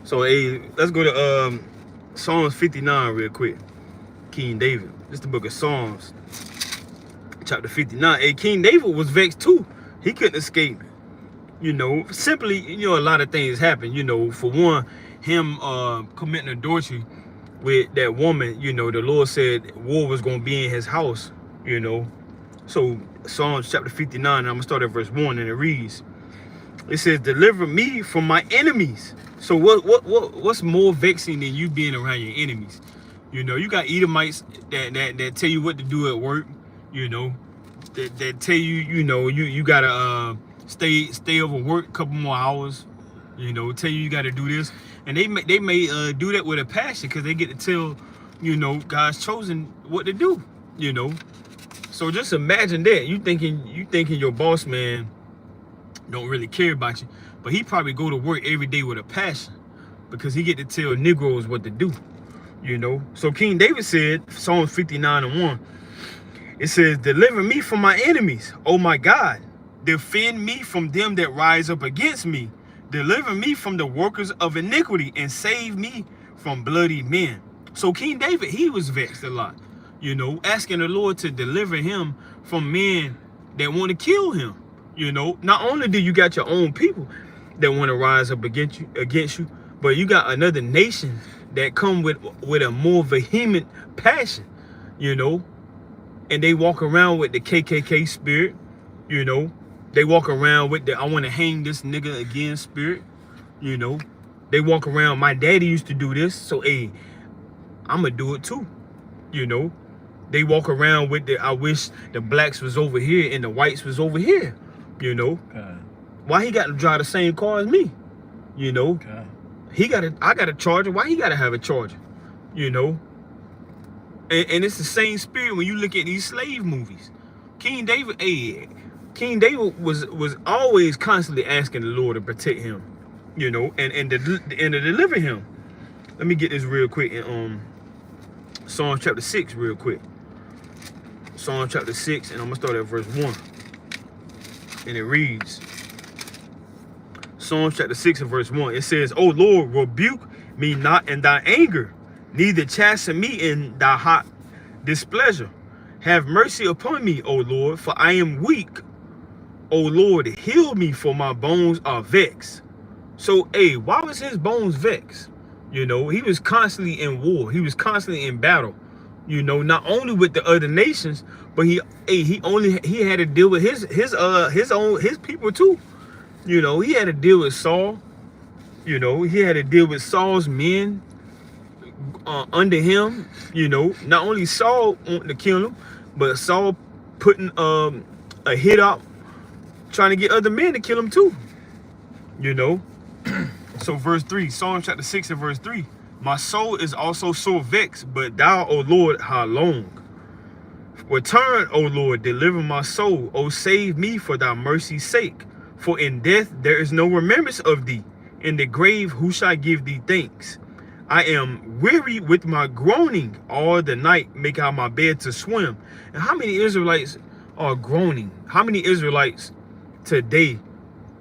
So, hey, let's go to Psalms 59 real quick. King David. This is the book of Psalms, chapter 59. Hey, King David was vexed too. He couldn't escape. You know, simply, you know, a lot of things happen. You know, for one, him committing adultery with that woman, you know, the Lord said war was going to be in his house, you know. So, Psalms chapter 59, I'm going to start at verse 1, and it reads, it says, deliver me from my enemies. So what's more vexing than you being around your enemies? You know, you got Edomites that tell you what to do at work, you know, that tell you, you know, you gotta stay over work a couple more hours, you know, tell you gotta do this. And they may do that with a passion, because they get to tell, you know, God's chosen what to do, you know. So just imagine that. You thinking your boss man don't really care about you, but he probably go to work every day with a passion, because he get to tell Negroes what to do, you know. So King David said, Psalms 59:1, it says, deliver me from my enemies, oh my God. Defend me from them that rise up against me. Deliver me from the workers of iniquity, and save me from bloody men. So King David, he was vexed a lot, you know, asking the Lord to deliver him from men that want to kill him. You know, not only do you got your own people that want to rise up against you, but you got another nation that come with a more vehement passion, you know, and they walk around with the KKK spirit, you know. They walk around with the I want to hang this nigga again spirit, you know. They walk around, my daddy used to do this, so hey, I'm gonna do it too, you know. They walk around with the I wish the blacks was over here and the whites was over here, you know. Why he got to drive the same car as me, you know. I got a Charger. Why he got to have a Charger, you know. And it's the same spirit when you look at these slave movies. King David was always constantly asking the Lord to protect him, you know, and to deliver him. Let me get this real quick in Psalms chapter 6 real quick. Psalm chapter 6, and I'm gonna start at verse 1. And it reads, Psalms chapter 6 and verse 1. It says, O Lord, rebuke me not in thy anger, neither chasten me in thy hot displeasure. Have mercy upon me, O Lord, for I am weak. O Lord, heal me, for my bones are vexed. So, why was his bones vexed? You know, he was constantly in war. He was constantly in battle. You know, not only with the other nations, but he had to deal with his people too. You know, he had to deal with Saul. You know, he had to deal with Saul's men under him. You know, not only Saul wanting to kill him, but Saul putting a hit out, trying to get other men to kill him too. You know. So verse 3, Psalm chapter 6 and verse 3. My soul is also so vexed, but thou, O Lord, how long? Return, O Lord, deliver my soul. O save me for thy mercy's sake. For in death there is no remembrance of thee. In the grave who shall give thee thanks? I am weary with my groaning. All the night make out my bed to swim. And how many Israelites are groaning? How many Israelites today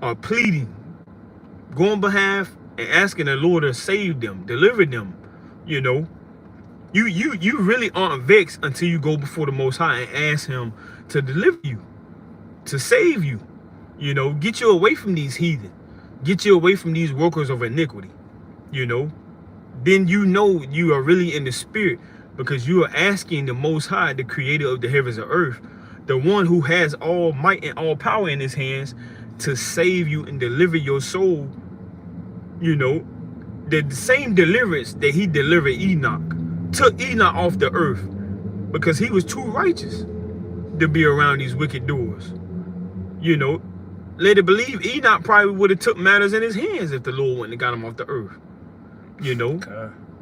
are pleading, going behalf and asking the Lord to save them, deliver them? You know, you really aren't vexed until you go before the Most High and ask him to deliver you, to save you. You know, get you away from these heathen, get you away from these workers of iniquity. You know, then you know you are really in the spirit, because you are asking the Most High, the creator of the heavens and earth, the one who has all might and all power in his hands, to save you and deliver your soul. You know, the same deliverance that he delivered Enoch, took Enoch off the earth because he was too righteous to be around these wicked doers. You know, let it believe Enoch probably would have took matters in his hands if the Lord wouldn't have got him off the earth. You know,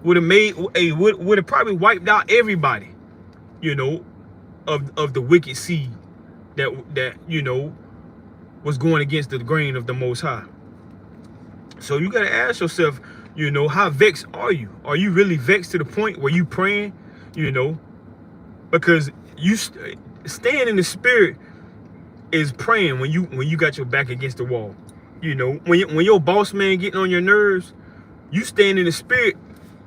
would have probably wiped out everybody, you know, of the wicked seed that you know was going against the grain of the Most High. So you got to ask yourself, you know, how vexed are you? Are you really vexed to the point where you praying? You know, because you staying in the spirit is praying when you got your back against the wall. You know, when your boss man getting on your nerves, you staying in the spirit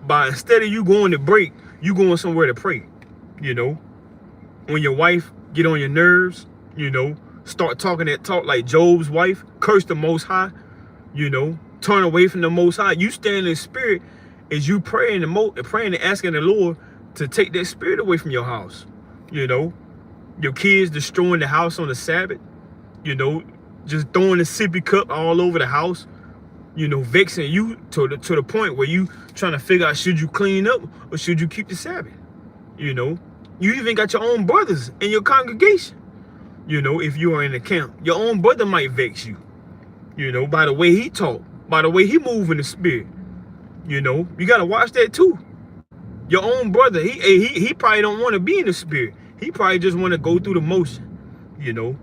by, instead of you going to break, you going somewhere to pray. You know, when your wife get on your nerves, you know, start talking that talk like Job's wife, curse the Most High, you know, turn away from the Most High. You stand in the spirit as you praying and asking the Lord to take that spirit away from your house. You know, your kids destroying the house on the Sabbath, you know, just throwing the sippy cup all over the house, you know, vexing you to the point where you trying to figure out, should you clean up or should you keep the Sabbath? You know, you even got your own brothers in your congregation. You know, if you are in the camp, your own brother might vex you, you know, by the way he talk, by the way he move in the spirit. You know, you got to watch that too. Your own brother, he probably don't want to be in the spirit. He probably just want to go through the motion. You know,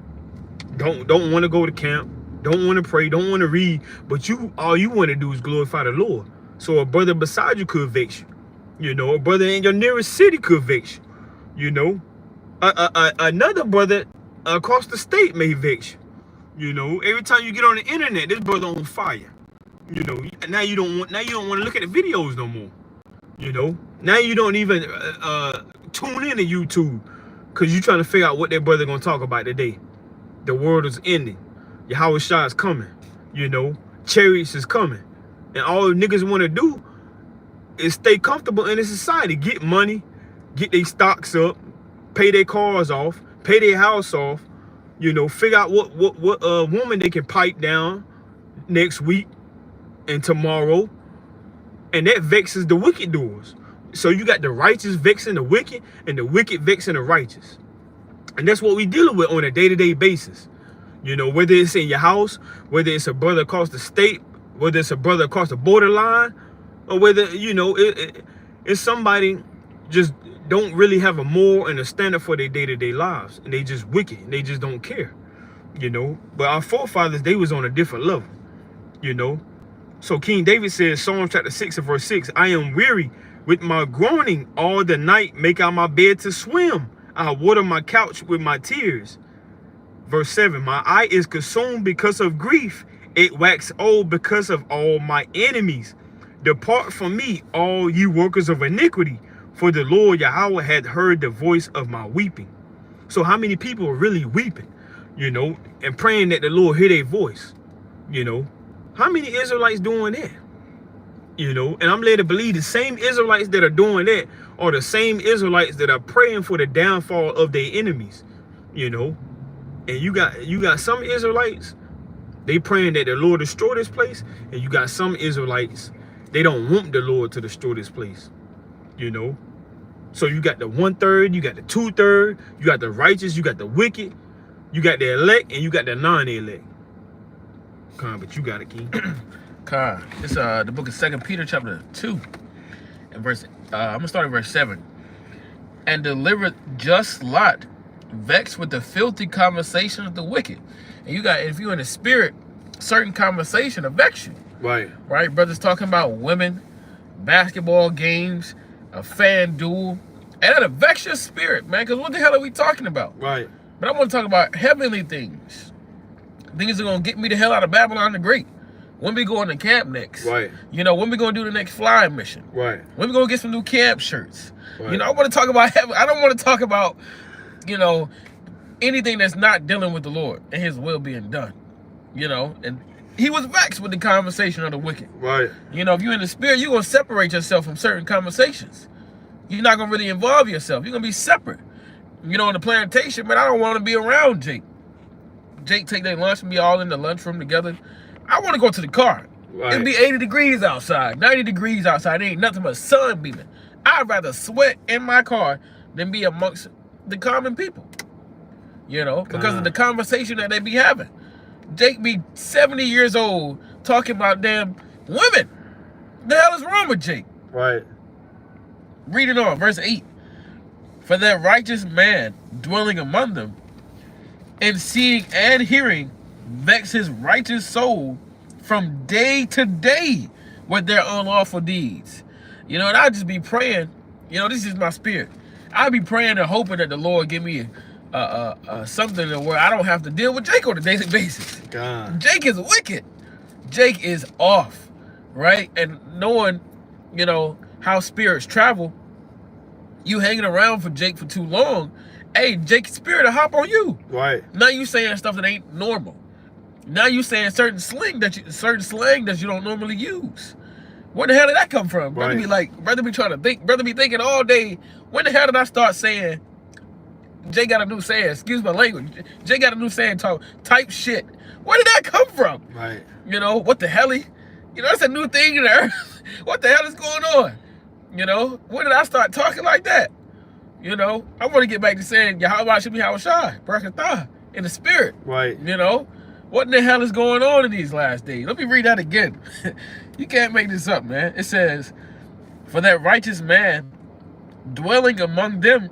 don't want to go to camp, don't want to pray, don't want to read, but all you want to do is glorify the Lord. So a brother beside you could vex you. You know, a brother in your nearest city could vex you. You know, another brother across the state may vex you. You know, every time you get on the internet, this brother on fire. You know, now you don't want to look at the videos no more. You know, now you don't even tune in to YouTube because you're trying to figure out what that brother gonna talk about today. The world is ending. Yahweh Shah is coming. You know, chariots is coming, and all niggas want to do is stay comfortable in this society, get money, get their stocks up, pay their cars off, pay their house off. You know, figure out what woman they can pipe down next week and tomorrow. And that vexes the wicked doers. So you got the righteous vexing the wicked and the wicked vexing the righteous. And that's what we dealing with on a day-to-day basis. You know, whether it's in your house, whether it's a brother across the state, whether it's a brother across the borderline, or whether, you know, it's somebody just don't really have a moral and a standard for their day-to-day lives, and they just wicked, and they just don't care, you know. But our forefathers, they was on a different level, you know. So King David says, Psalm chapter 6 and verse 6, I am weary with my groaning, all the night make out my bed to swim. I water my couch with my tears. Verse 7, my eye is consumed because of grief. It waxed old because of all my enemies. Depart from me, all you workers of iniquity, for the Lord Yahweh had heard the voice of my weeping. So how many people are really weeping, and praying that the Lord hear their voice? How many Israelites doing that? And I'm led to believe the same Israelites that are doing that are the same Israelites that are praying for the downfall of their enemies. And you got some Israelites, they praying that the Lord destroy this place, and you got some Israelites, they don't want the Lord to destroy this place. So you got the 1/3, you got the 2/3, you got the righteous, you got the wicked, you got the elect, and you got the non-elect. But you got it, King. It's the book of 2 Peter chapter 2 and verse I'm gonna start at verse 7. And delivered just Lot, vexed with the filthy conversation of the wicked. And you got, if you're in the spirit, certain conversation will vex you. Right. Brothers talking about women, basketball games, a fan duel, and that'll vex your spirit, man. Because what the hell are we talking about? Right. But I want to talk about heavenly things. Things that are gonna get me the hell out of Babylon the Great. When we going to camp next? Right. When we gonna do the next flying mission? Right. When we gonna get some new camp shirts? Right. I want to talk about heaven. I don't want to talk about, anything that's not dealing with the Lord and His will being done. And He was vexed with the conversation of the wicked. Right. If you're in the spirit, you're gonna separate yourself from certain conversations. You're not gonna really involve yourself. You're gonna be separate. In the plantation, man, I don't want to be around Jake. Jake take their lunch and be all in the lunchroom together. I want to go to the car. Right. It'd be 80 degrees outside, 90 degrees outside. There ain't nothing but sun beaming. I'd rather sweat in my car than be amongst the common people. Because of the conversation that they be having. Jake be 70 years old talking about damn women. The hell is wrong with Jake? Right. Read it on, verse 8. For that righteous man dwelling among them, and seeing and hearing, vex his righteous soul from day to day with their unlawful deeds. And I just be praying, this is my spirit. I be praying and hoping that the Lord give me something where I don't have to deal with Jake on a daily basis. God. Jake is wicked. Jake is off, right? And knowing, how spirits travel, you hanging around for Jake for too long, hey, Jake's spirit will hop on you. Right. Now you saying stuff that ain't normal. Now you saying certain slang that you don't normally use. Where the hell did that come from? Brother be trying to think. Brother be thinking all day. When the hell did I start saying? Jay got a new saying. Excuse my language. Jay got a new saying. Type shit. Where did that come from? Right. What the hell? That's a new thing in the earth. What the hell is going on? When did I start talking like that? I want to get back to saying Yahweh should be Hawashai, Barakatah, in the spirit. Right. What in the hell is going on in these last days? Let me read that again. You can't make this up, man. It says, for that righteous man dwelling among them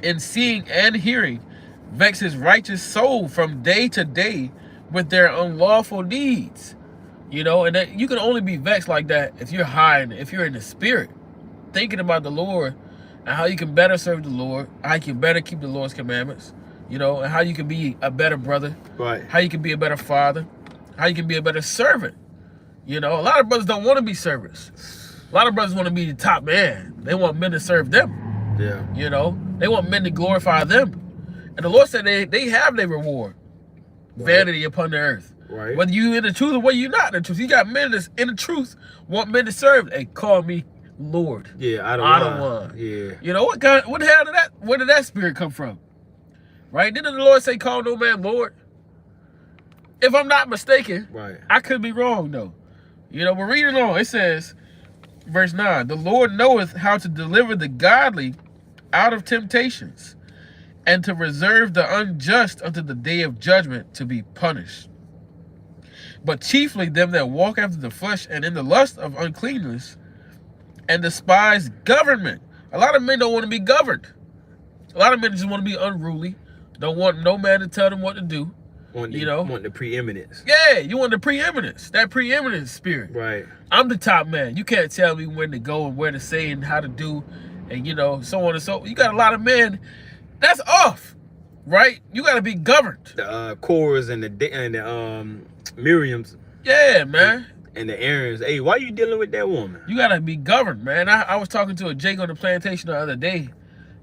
and seeing and hearing vex his righteous soul from day to day with their unlawful deeds. And that you can only be vexed like that if you're high and if you're in the spirit, thinking about the Lord and how you can better serve the Lord, how you can better keep the Lord's commandments, and how you can be a better brother, right? How you can be a better father, how you can be a better servant. A lot of brothers don't want to be servants. A lot of brothers want to be the top man. They want men to serve them. Yeah. They want men to glorify them. And the Lord said they have their reward. Right. Vanity upon the earth. Right. Whether you in the truth or whether you not in the truth. You got men that's in the truth, want men to serve. They call me Lord. Yeah, I don't want. Yeah. Where did that spirit come from? Right? Didn't the Lord say, call no man Lord? If I'm not mistaken, right. I could be wrong though. But read it on. It says, verse 9, the Lord knoweth how to deliver the godly out of temptations, and to reserve the unjust unto the day of judgment to be punished. But chiefly them that walk after the flesh and in the lust of uncleanness, and despise government. A lot of men don't want to be governed. A lot of men just want to be unruly. Don't want no man to tell them what to do. Want the preeminence. Yeah, you want the preeminence. That preeminence spirit. Right. I'm the top man. You can't tell me when to go and where to say and how to do, and so on and so. You got a lot of men that's off. right? You got to be governed. The Korahs and the Miriams. Yeah, man. And the Aarons. Hey, why you dealing with that woman? You got to be governed, man. I was talking to a Jake on the plantation the other day.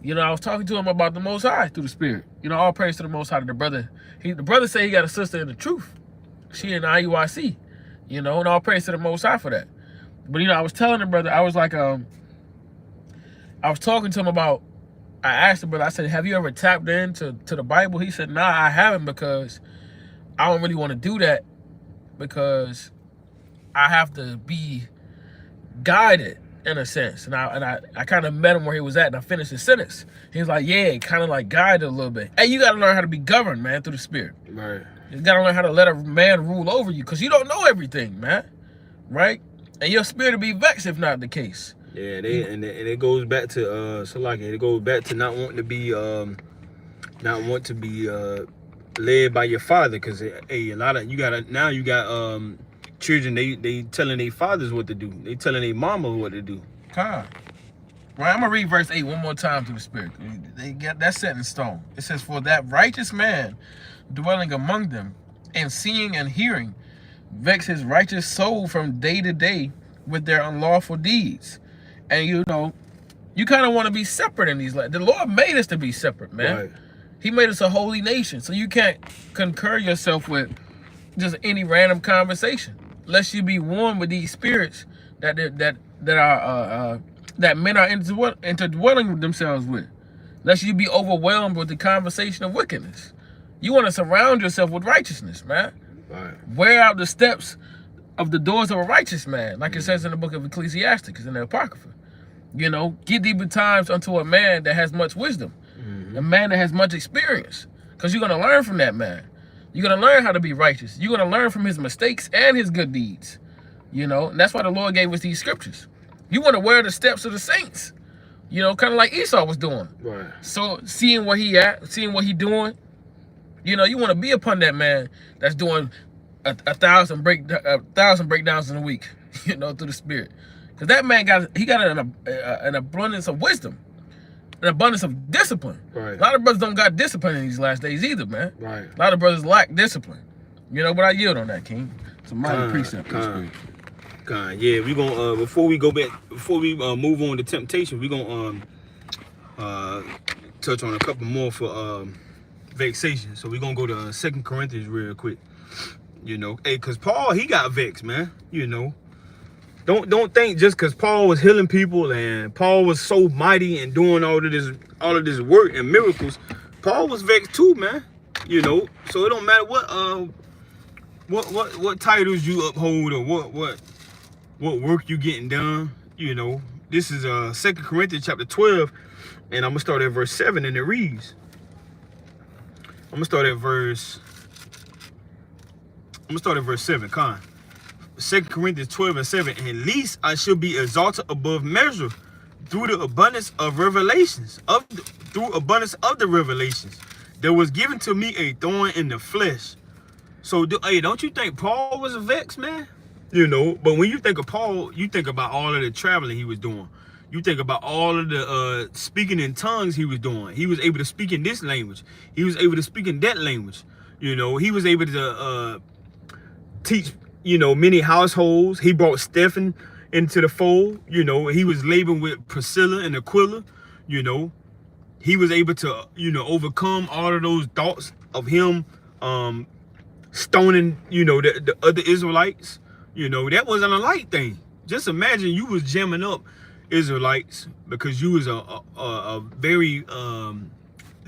You know, I was talking to him about the Most High through the Spirit. You know, all praise to the Most High. The brother said he got a sister in the truth. She in the IUIC. You know, and all praise to the Most High for that. But, you know, I was telling the brother, I was like, I was talking to him about, I asked the brother, I said, have you ever tapped into the Bible? He said, nah, I haven't, because I don't really want to do that, because I have to be guided in a sense. And I kind of met him where he was at, and I finished his sentence. He was like, yeah, kind of like guided a little bit. Hey, you got to learn how to be governed, man, through the Spirit. Right. You got to learn how to let a man rule over you, because you don't know everything, man. Right? And your spirit will be vexed if not the case. Yeah, and it goes back to it goes back to not wanting to be led by your father, because hey, a lot of you got children, they telling their fathers what to do. They telling their mama what to do. Right, I'm gonna read verse 8 one more time through the Spirit. They get that set in stone. It says, for that righteous man dwelling among them, and seeing and hearing, vex his righteous soul from day to day with their unlawful deeds. And you know, you kind of want to be separate in these. The Lord made us to be separate, man. Right. He made us a holy nation, so you can't concur yourself with just any random conversation, lest you be warned with these spirits that men are interdwelling themselves with, lest you be overwhelmed with the conversation of wickedness. You want to surround yourself with righteousness, man. Right. Wear out the steps of the doors of a righteous man, like it says in the book of Ecclesiastes, in the Apocrypha. You know, give thee betimes unto a man that has much wisdom, a man that has much experience, because you're going to learn from that man. You're going to learn how to be righteous. You're going to learn from his mistakes and his good deeds. You know, and that's why the Lord gave us these scriptures. You want to wear the steps of the saints, you know, kind of like Esau was doing. Right. So seeing where he at, seeing what he doing, you know, you want to be upon that man that's doing a thousand breakdowns in a week, you know, through the Spirit. Because that man got an abundance of wisdom, an abundance of discipline. Right. A lot of brothers don't got discipline in these last days either, man. Right. A lot of brothers lack discipline. You know, but I yield on that, King. It's a mighty precept. Yeah, we gonna before we move on to temptation, we gonna touch on a couple more for vexation. So we gonna go to 2 Corinthians real quick. You know, hey, cause Paul, he got vexed, man. You know, don't think just cause Paul was healing people and Paul was so mighty and doing all of this work and miracles, Paul was vexed too, man. You know, so it don't matter what titles you uphold or what work you getting done. You know, this is 2 Corinthians chapter 12, and I'm gonna start at verse 7, and it reads. I'm gonna start at verse 7. 2 Corinthians 12 and 7. And at least I shall be exalted above measure through the abundance of revelations, through abundance of the revelations. There was given to me a thorn in the flesh. So, hey, don't you think Paul was a vex, man? You know, but when you think of Paul, you think about all of the traveling he was doing. You think about all of the speaking in tongues he was doing. He was able to speak in this language. He was able to speak in that language. You know, he was able to teach, you know, many households. He brought Stephen into the fold. You know, he was laboring with Priscilla and Aquila. You know, he was able to, you know, overcome all of those thoughts of him stoning, you know, the other Israelites. You know, that wasn't a light thing. Just imagine you was jamming up Israelites because you was a very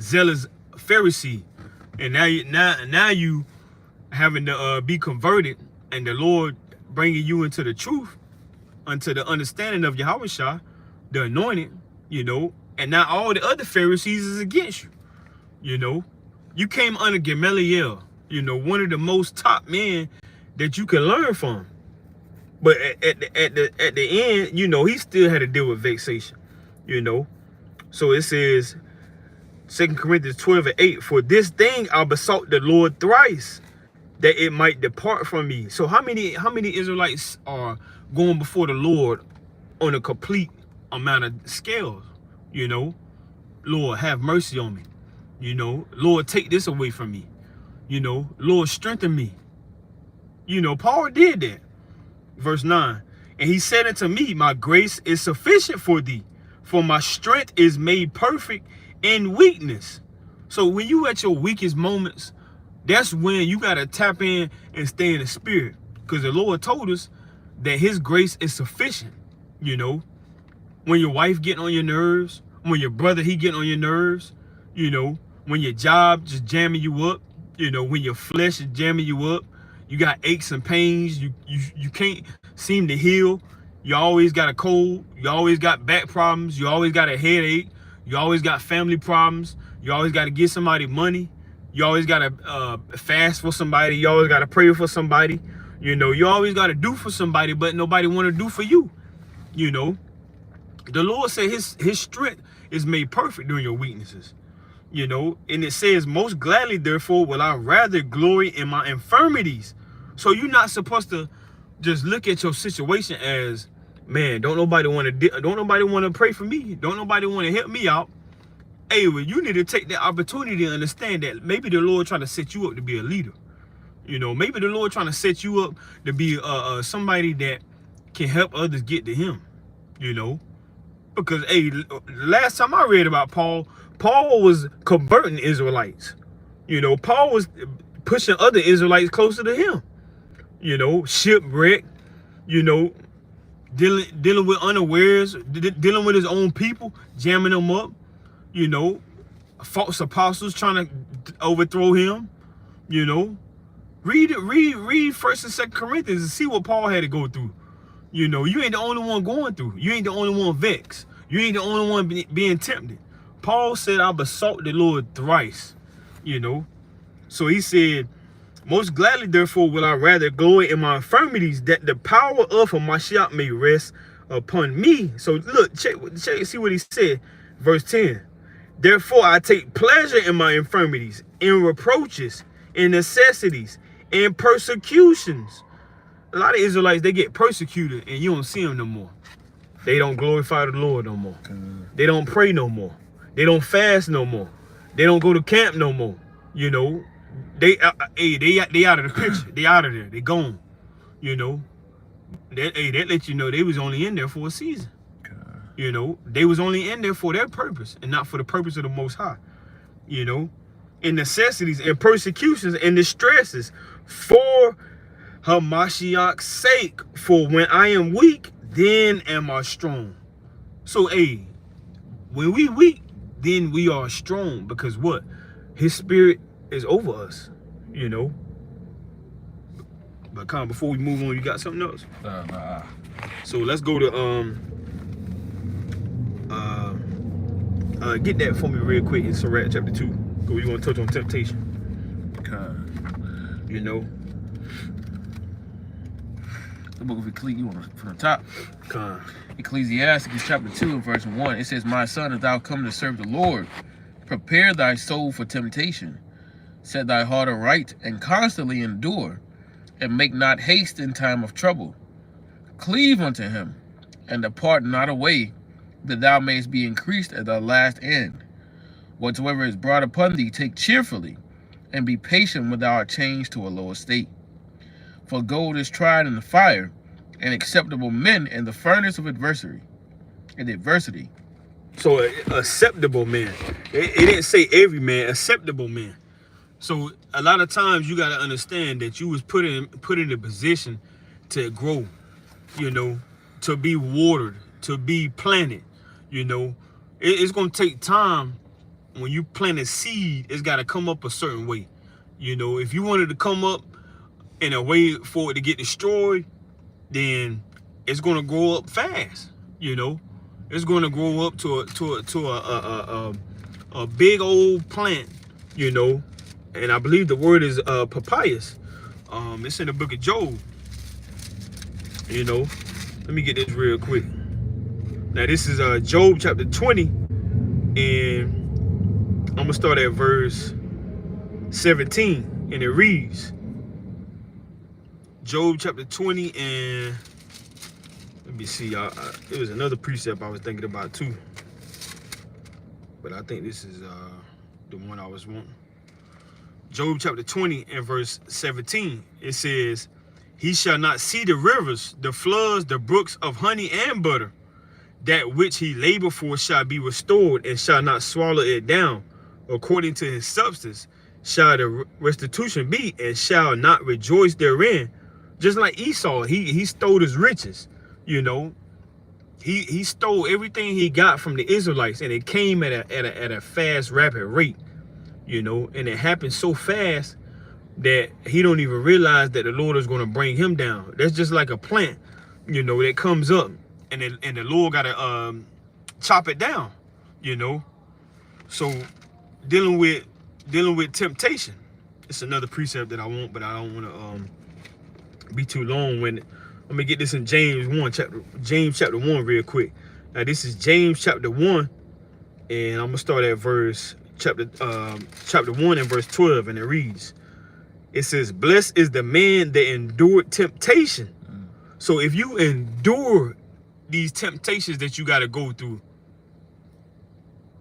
zealous Pharisee, and now you having to be converted, and the Lord bringing you into the truth, unto the understanding of Yahushua, the anointed, you know, and now all the other Pharisees is against you. You know, you came under Gamaliel, you know, one of the most top men that you can learn from. But at the end, you know, he still had to deal with vexation, you know. So it says, 2 Corinthians 12 and 8, for this thing I besought the Lord thrice, that it might depart from me. So how many Israelites are going before the Lord on a complete amount of scales? You know, Lord, have mercy on me. You know, Lord, take this away from me. You know, Lord, strengthen me. You know, Paul did that. Verse 9. And he said unto me, my grace is sufficient for thee, for my strength is made perfect in weakness. So when you at your weakest moments, that's when you got to tap in and stay in the spirit. Because the Lord told us that his grace is sufficient. You know, when your wife getting on your nerves, when your brother, he getting on your nerves, you know, when your job just jamming you up, you know, when your flesh is jamming you up, you got aches and pains, you can't seem to heal, you always got a cold, you always got back problems, you always got a headache, you always got family problems, you always got to give somebody money, you always got to fast for somebody, you always got to pray for somebody, you know, you always got to do for somebody, but nobody want to do for you. You know, the Lord said his strength is made perfect during your weaknesses. You know, and it says, most gladly, therefore, will I rather glory in my infirmities. So you're not supposed to just look at your situation as, man, don't nobody want to pray for me. Don't nobody want to help me out. Hey, well, you need to take that opportunity to understand that maybe the Lord trying to set you up to be a leader. You know, maybe the Lord trying to set you up to be somebody that can help others get to him, you know, because hey, last time I read about Paul was converting Israelites. You know, Paul was pushing other Israelites closer to him. You know, shipwreck. You know, dealing with unawares, dealing with his own people, jamming them up. You know, false apostles trying to overthrow him. You know, read 1st and 2nd Corinthians and see what Paul had to go through. You know, you ain't the only one going through. You ain't the only one vexed. You ain't the only one being tempted. Paul said, I besought the Lord thrice. You know, so he said, most gladly, therefore, will I rather glory in my infirmities, that the power of Mashiach may rest upon me. So look, check, see what he said. Verse 10. Therefore, I take pleasure in my infirmities, in reproaches, in necessities, in persecutions. A lot of Israelites, they get persecuted and you don't see them no more. They don't glorify the Lord no more. They don't pray no more. They don't fast no more. They don't go to camp no more. You know, they out of the picture. They out of there. They gone. You know, that let you know they was only in there for a season. You know, they was only in there for their purpose and not for the purpose of the Most High. You know, in necessities and persecutions and distresses for Hamashiach's sake, for when I am weak, then am I strong. So, hey, when we weak, then we are strong, because what? His spirit is over us, you know. But Con, before we move on, you got something else? Nah. So let's go to get that for me real quick in Sirach chapter 2. Because we want to touch on temptation. Con. You know. The book of Ecclesiastes, from the top. Con. Ecclesiastes chapter 2 and verse 1. It says, my son, if thou come to serve the Lord, prepare thy soul for temptation. Set thy heart aright and constantly endure, and make not haste in time of trouble. Cleave unto him, and depart not away, that thou mayest be increased at thy last end. Whatsoever is brought upon thee, take cheerfully, and be patient when thou art changed to a lower state. For gold is tried in the fire, and acceptable men in the furnace of adversity. So acceptable man. It didn't say every man, acceptable man. So a lot of times you got to understand that you was put in a position to grow, you know, to be watered, to be planted, you know. It's going to take time. When you plant a seed, it's got to come up a certain way. You know, if you wanted to come up in a way for it to get destroyed, then it's going to grow up fast, you know. It's going to grow up to a big old plant, you know. And I believe the word is papyrus. It's in the book of Job. You know, let me get this real quick. Now this is Job chapter 20, and I'm gonna start at verse 17, and it reads, Job chapter 20, and let me see, it was another precept I was thinking about too, but I think this is the the one I was wanting. Job chapter 20 and verse 17. It says, he shall not see the rivers, the floods, the brooks of honey and butter. That which he labored for shall be restored, and shall not swallow it down. According to his substance shall the restitution be, and shall not rejoice therein. Just like Esau, he stole his riches, you know. He stole everything he got from the Israelites, and it came at a fast, rapid rate, you know, and it happened so fast that he don't even realize that the Lord is going to bring him down. That's just like a plant, you know, that comes up, and the Lord got to chop it down, you know. So dealing with temptation, it's another precept that I want, but I don't want to be too long-winded. Let me get this in James chapter 1 real quick. Now this is James chapter 1, and I'm gonna start at chapter 1 and verse 12, and it reads, it says, blessed is the man that endured temptation. So if you endure these temptations that you got to go through,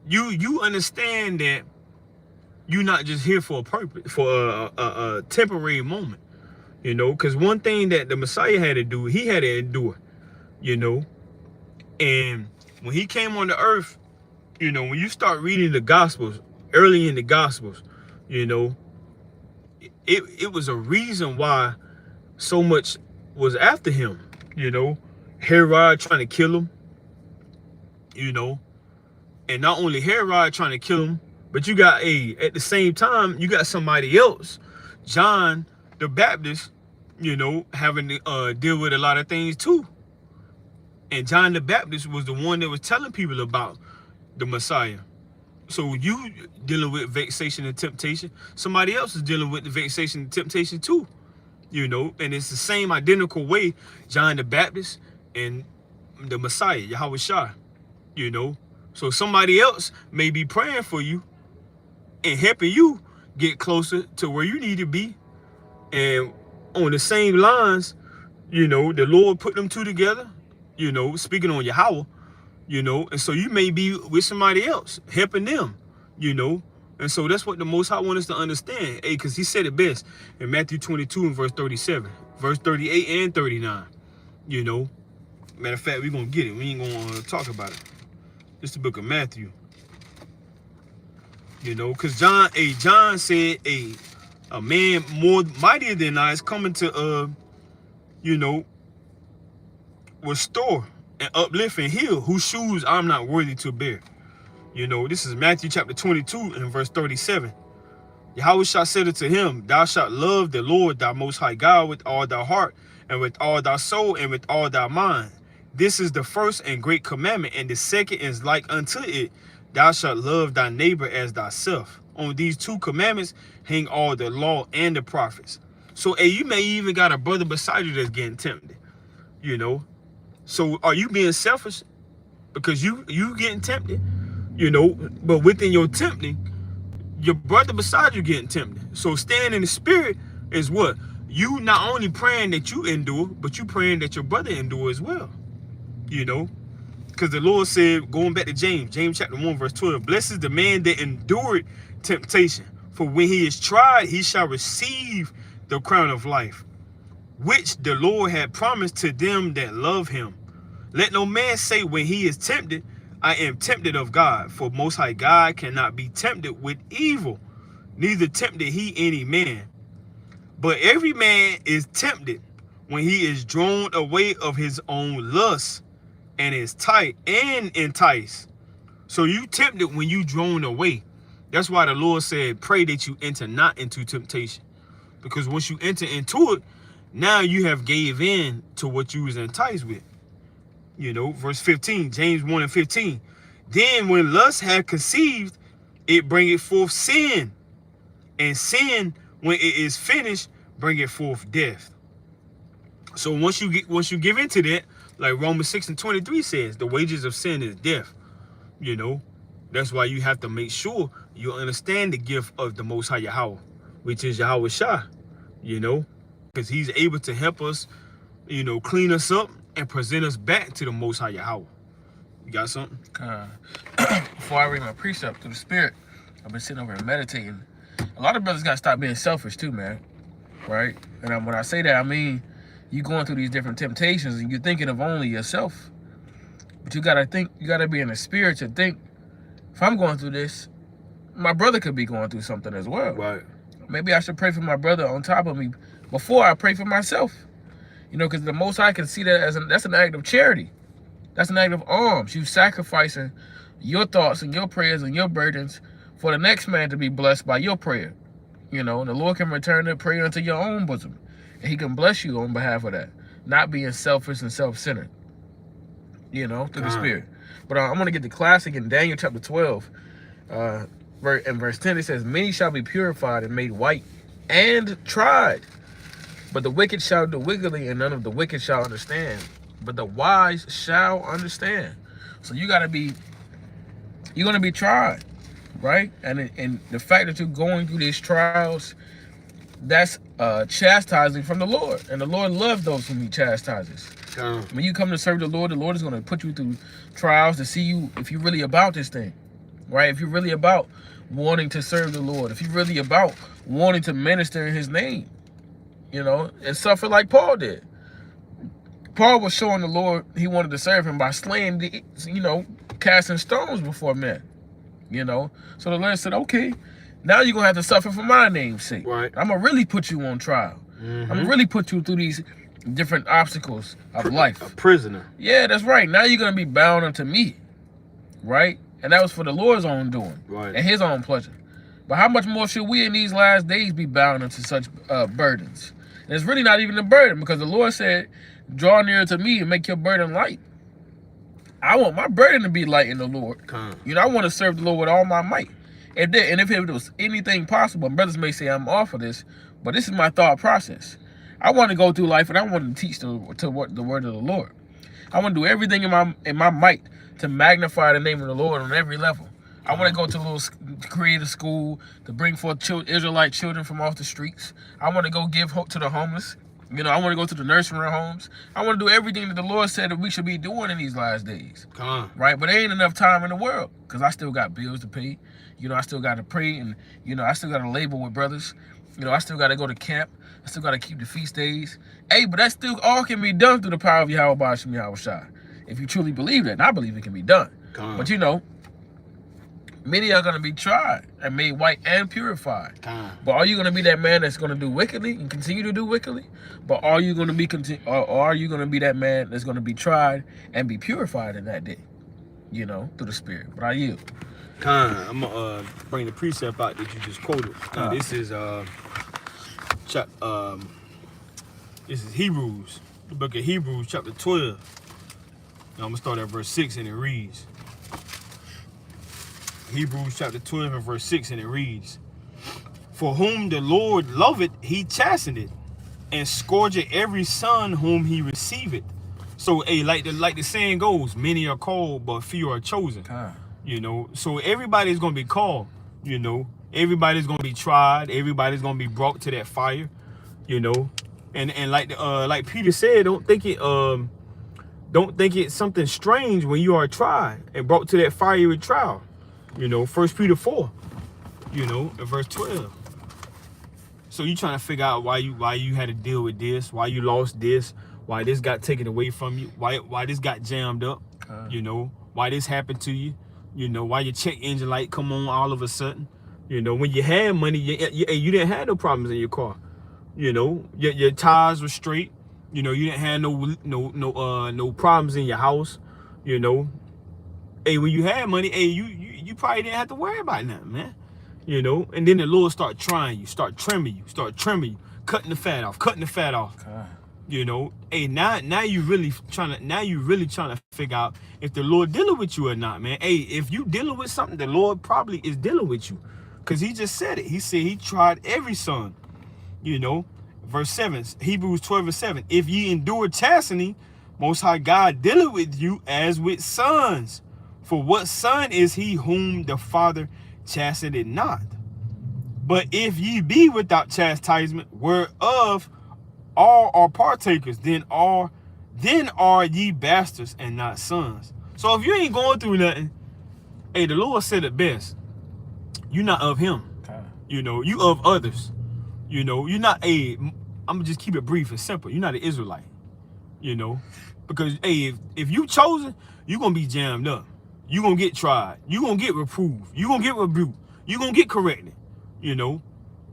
you understand that you're not just here for a purpose, for a temporary moment. You know, because one thing that the Messiah had to do, he had to endure, you know. And when he came on the earth, you know, when you start reading the Gospels, early in the Gospels, you know, it was a reason why so much was after him, you know. Herod trying to kill him, you know. And not only Herod trying to kill him, but you got at the same time, you got somebody else, John the Baptist, you know, having to deal with a lot of things too. And John the Baptist was the one that was telling people about the Messiah. So you dealing with vexation and temptation, somebody else is dealing with the vexation and temptation too, you know. And it's the same identical way, John the Baptist and the Messiah, Yahweh Shai, you know. So somebody else may be praying for you and helping you get closer to where you need to be. And on the same lines, you know, the Lord put them two together, you know, speaking on Yahweh, you know, and so you may be with somebody else, helping them, you know. And so that's what the Most High wants us to understand, because he said it best in Matthew 22 and verse 37, verse 38 and 39, you know. Matter of fact, we're going to get it. We ain't going to talk about it. It's the book of Matthew, you know, because John said, a man more mightier than I is coming to, you know, restore and uplift and heal, whose shoes I'm not worthy to bear. You know, this is Matthew chapter 22 and verse 37. Yahweh shall say unto him, thou shalt love the Lord thy most high God with all thy heart, and with all thy soul, and with all thy mind. This is the first and great commandment, and the second is like unto it, thou shalt love thy neighbor as thyself. On these two commandments hang all the law and the prophets. So, hey, you may even got a brother beside you that's getting tempted, you know. So are you being selfish because you getting tempted, you know, but within your tempting, your brother beside you getting tempted. So staying in the spirit is what? You not only praying that you endure, but you praying that your brother endure as well, you know. Because the Lord said, going back to James chapter 1 verse 12, blessed is the man that endured temptation, for when he is tried, he shall receive the crown of life, which the Lord had promised to them that love him. Let no man say when he is tempted, I am tempted of God, for Most High God cannot be tempted with evil, neither tempted he any man. But every man is tempted when he is drawn away of his own lust, and is tight and enticed. So you tempted when you drawn away. That's why the Lord said, pray that you enter not into temptation. Because once you enter into it, now you have gave in to what you was enticed with. You know, verse 15, James 1 and 15. Then when lust had conceived, it bringeth forth sin. And sin, when it is finished, bringeth forth death. So once you give into that, like Romans 6 and 23 says, the wages of sin is death. You know, that's why you have to make sure you understand the gift of the Most High Yahweh, which is Yahweh Shai, you know, because he's able to help us, you know, clean us up and present us back to the Most High Yahweh. You got something? Before I read my precept through the Spirit, I've been sitting over and meditating. A lot of brothers got to stop being selfish too, man. Right? And when I say that, I mean, you going through these different temptations and you're thinking of only yourself. But you got to think, you got to be in the spirit to think, if I'm going through this, my brother could be going through something as well. Right. Maybe I should pray for my brother on top of me before I pray for myself. You know, because the Most High can see that as that's an act of charity. That's an act of alms. You sacrificing your thoughts and your prayers and your burdens for the next man to be blessed by your prayer. You know, and the Lord can return the prayer unto your own bosom. And he can bless you on behalf of that. Not being selfish and self-centered. You know, through the Spirit. But I'm going to get the classic in Daniel chapter 12. In verse 10, it says, many shall be purified and made white and tried. But the wicked shall do wickedly, and none of the wicked shall understand. But the wise shall understand. So you're going to be tried, right? And the fact that you're going through these trials, that's chastising from the Lord. And the Lord loves those whom he chastises. When you come to serve the Lord is going to put you through trials to see you if you're really about this thing, right? If you're really about wanting to serve the Lord, if you're really about wanting to minister in his name, you know, and suffer like Paul did. Paul was showing the Lord he wanted to serve him by slaying, casting stones before men, you know. So the Lord said, okay, now you're going to have to suffer for my name's sake. Right. I'm going to really put you on trial. I'm going to really put you through these different obstacles of life. A prisoner. Yeah, that's right. Now you're going to be bound unto me, right? And that was for the Lord's own doing, right, and his own pleasure. But how much more should we in these last days be bound into such burdens? And it's really not even a burden, because the Lord said, draw near to me and make your burden light. I want my burden to be light in the Lord. You know, I want to serve the Lord with all my might. If it was anything possible, and brothers may say I'm off of this, but this is my thought process. I want to go through life and I want to teach the word of the Lord. I want to do everything in my might to magnify the name of the Lord on every level. I want to go to create a school to bring forth Israelite children from off the streets. I want to go give hope to the homeless. You know, I want to go to the nursing homes. I want to do everything that the Lord said that we should be doing in these last days. Right? But there ain't enough time in the world, because I still got bills to pay. You know, I still got to pray, and, you know, I still got to labor with brothers. You know, I still got to go to camp. I still got to keep the feast days. Hey, but that still all can be done through the power of Yahweh Hashem Yahushua. If you truly believe that, and I believe it can be done. But, you know, many are going to be tried and made white and purified. But are you going to be that man that's going to do wickedly and continue to do wickedly? But are you going to be that man that's going to be tried and be purified in that day? You know, through the Spirit. But I yield. I'm going to bring the precept out that you just quoted. This is Hebrews, the book of Hebrews, chapter 12. Now I'm going to start at verse 6, and it reads. Hebrews chapter 12 and verse 6, and it reads, for whom the Lord loveth, he chasteneth, and scourgeth every son whom he receiveth. So, hey, like the saying goes, many are called, but few are chosen. You know, so everybody's going to be called, you know. Everybody's going to be tried. Everybody's going to be brought to that fire, you know. And like Peter said, don't think it's something strange when you are tried and brought to that fiery trial. You know, 1 Peter 4, you know, in verse 12. So you trying to figure out why you had to deal with this, why you lost this, why this got taken away from you, why this got jammed up, you know, why this happened to you, you know, why your check engine light come on all of a sudden. You know, when you had money, you didn't have no problems in your car. You know, your tires were straight. You know, you didn't have no problems in your house. You know, hey, when you had money, hey, you probably didn't have to worry about nothing, man. You know, and then the Lord start trying you, start trimming you, cutting the fat off. You know, hey, now you really trying to figure out if the Lord dealing with you or not, man. Hey, if you dealing with something, the Lord probably is dealing with you, because he just said it. He said he tried every son. You know, verse 7, Hebrews 12 and 7. If ye endure chastening, Most High God dealeth with you as with sons. For what son is he whom the Father chasteneth not? But if ye be without chastisement, whereof all are partakers, then are ye bastards and not sons. So if you ain't going through nothing, hey, the Lord said it best. You're not of him. Okay. You know, you of others. You know, you're not I'm gonna just keep it brief and simple. You're not an Israelite. You know, because hey, if you chosen, you're gonna be jammed up. You're gonna get tried. You're gonna get reproved. You're gonna get rebuked. You're gonna get corrected. You know,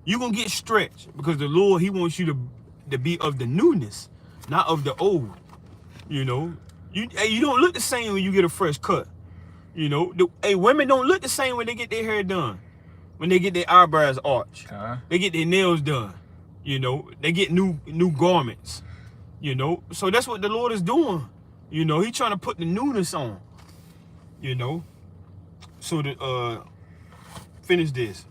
you're gonna get stretched because the Lord, he wants you to be of the newness, not of the old. You know, you don't look the same when you get a fresh cut. You know, women don't look the same when they get their hair done, when they get their eyebrows arched, they get their nails done. You know, they get new garments. You know, so that's what the Lord is doing. You know, He's trying to put the newness on. You know, so to finish this,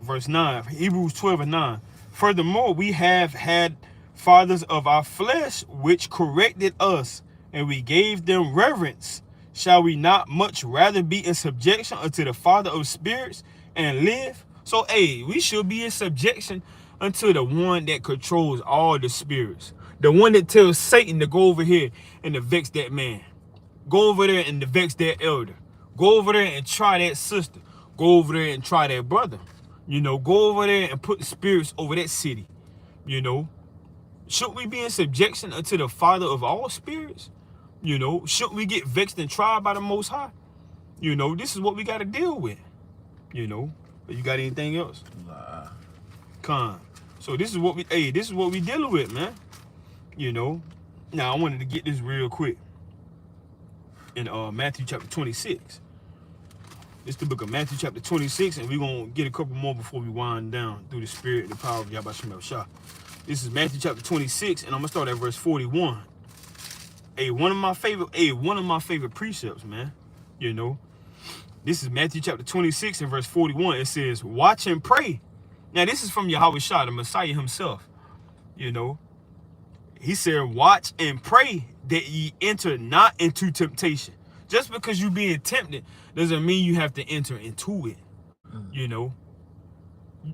verse 9, Hebrews 12:9. Furthermore, we have had fathers of our flesh which corrected us, and we gave them reverence. Shall we not much rather be in subjection unto the Father of spirits and live? So, hey, we should be in subjection unto the one that controls all the spirits. The one that tells Satan to go over here and to vex that man. Go over there and to vex that elder. Go over there and try that sister. Go over there and try that brother. You know, go over there and put the spirits over that city. You know, should we be in subjection unto the Father of all spirits? You know, should we get vexed and tried by the Most High? You know, this is what we got to deal with. You know, you got anything else? Nah. Con. So this is what we dealing with, man. You know, now I wanted to get this real quick. In Matthew chapter 26. It's the book of Matthew chapter 26, and we're going to get a couple more before we wind down through the spirit and the power of Yahweh Shem Shah. This is Matthew chapter 26, and I'm going to start at verse 41. One of my favorite precepts, man. You know, this is Matthew chapter 26 and verse 41. It says, watch and pray. Now, this is from Yahweh Shah, the Messiah himself. You know, he said, watch and pray that ye enter not into temptation. Just because you being tempted doesn't mean you have to enter into it. You know,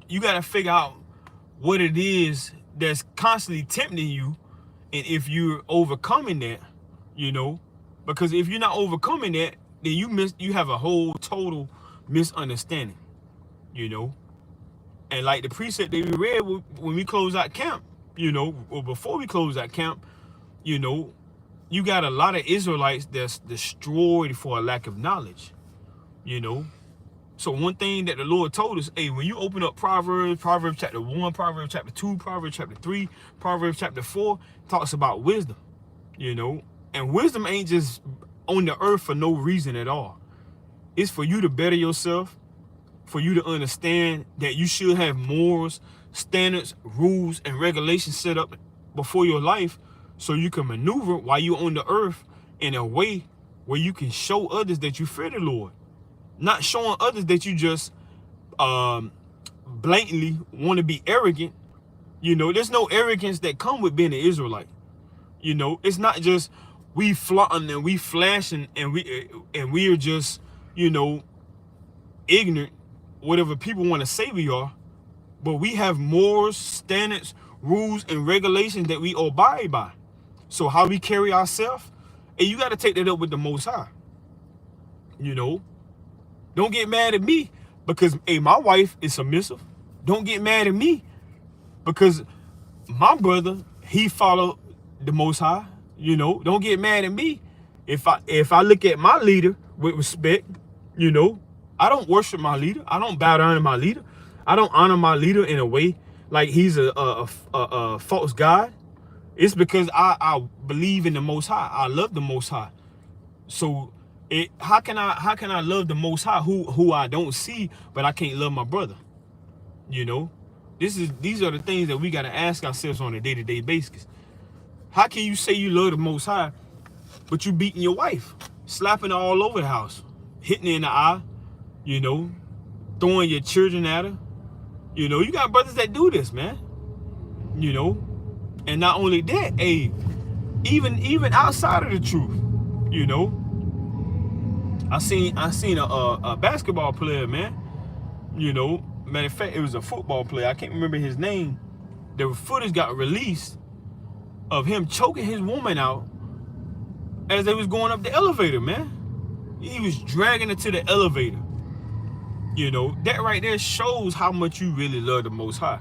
you got to figure out what it is that's constantly tempting you, and if you're overcoming that, you know, because if you're not overcoming that, then you have a whole total misunderstanding, you know. And like the precept that we read when we close out camp, you know, or before we close out camp, you know, you got a lot of Israelites that's destroyed for a lack of knowledge, you know. So one thing that the Lord told us, hey, when you open up Proverbs chapter 1, Proverbs chapter 2, Proverbs chapter 3, Proverbs chapter 4, talks about wisdom, you know. And wisdom ain't just on the earth for no reason at all. It's for you to better yourself, for you to understand that you should have morals, standards, rules, and regulations set up before your life, so you can maneuver while you're on the earth in a way where you can show others that you fear the Lord. Not showing others that you just blatantly want to be arrogant. You know, there's no arrogance that come with being an Israelite. You know, it's not just we flaunting and we flashing and we are just, you know, ignorant, whatever people want to say we are. But we have morals, standards, rules, and regulations that we abide by. So how we carry ourselves, and you got to take that up with the Most High. You know, don't get mad at me because, hey, my wife is submissive. Don't get mad at me because my brother, he follow the Most High. You know, don't get mad at me if I look at my leader with respect. You know, I don't worship my leader. I don't bow down to my leader. I don't honor my leader in a way like he's a false god. It's because I believe in the Most High. I love the Most High. So how can I love the Most High who I don't see, but I can't love my brother? You know, these are the things that we got to ask ourselves on a day-to-day basis. How can you say you love the Most High, but you beating your wife, slapping her all over the house, hitting her in the eye, you know, throwing your children at her? You know, you got brothers that do this, man. You know, and not only that, hey, even outside of the truth, you know, I seen a basketball player, man. You know, matter of fact, it was a football player. I can't remember his name. The footage got released of him choking his woman out as they was going up the elevator, man. He was dragging her to the elevator. You know, that right there shows how much you really love the Most High.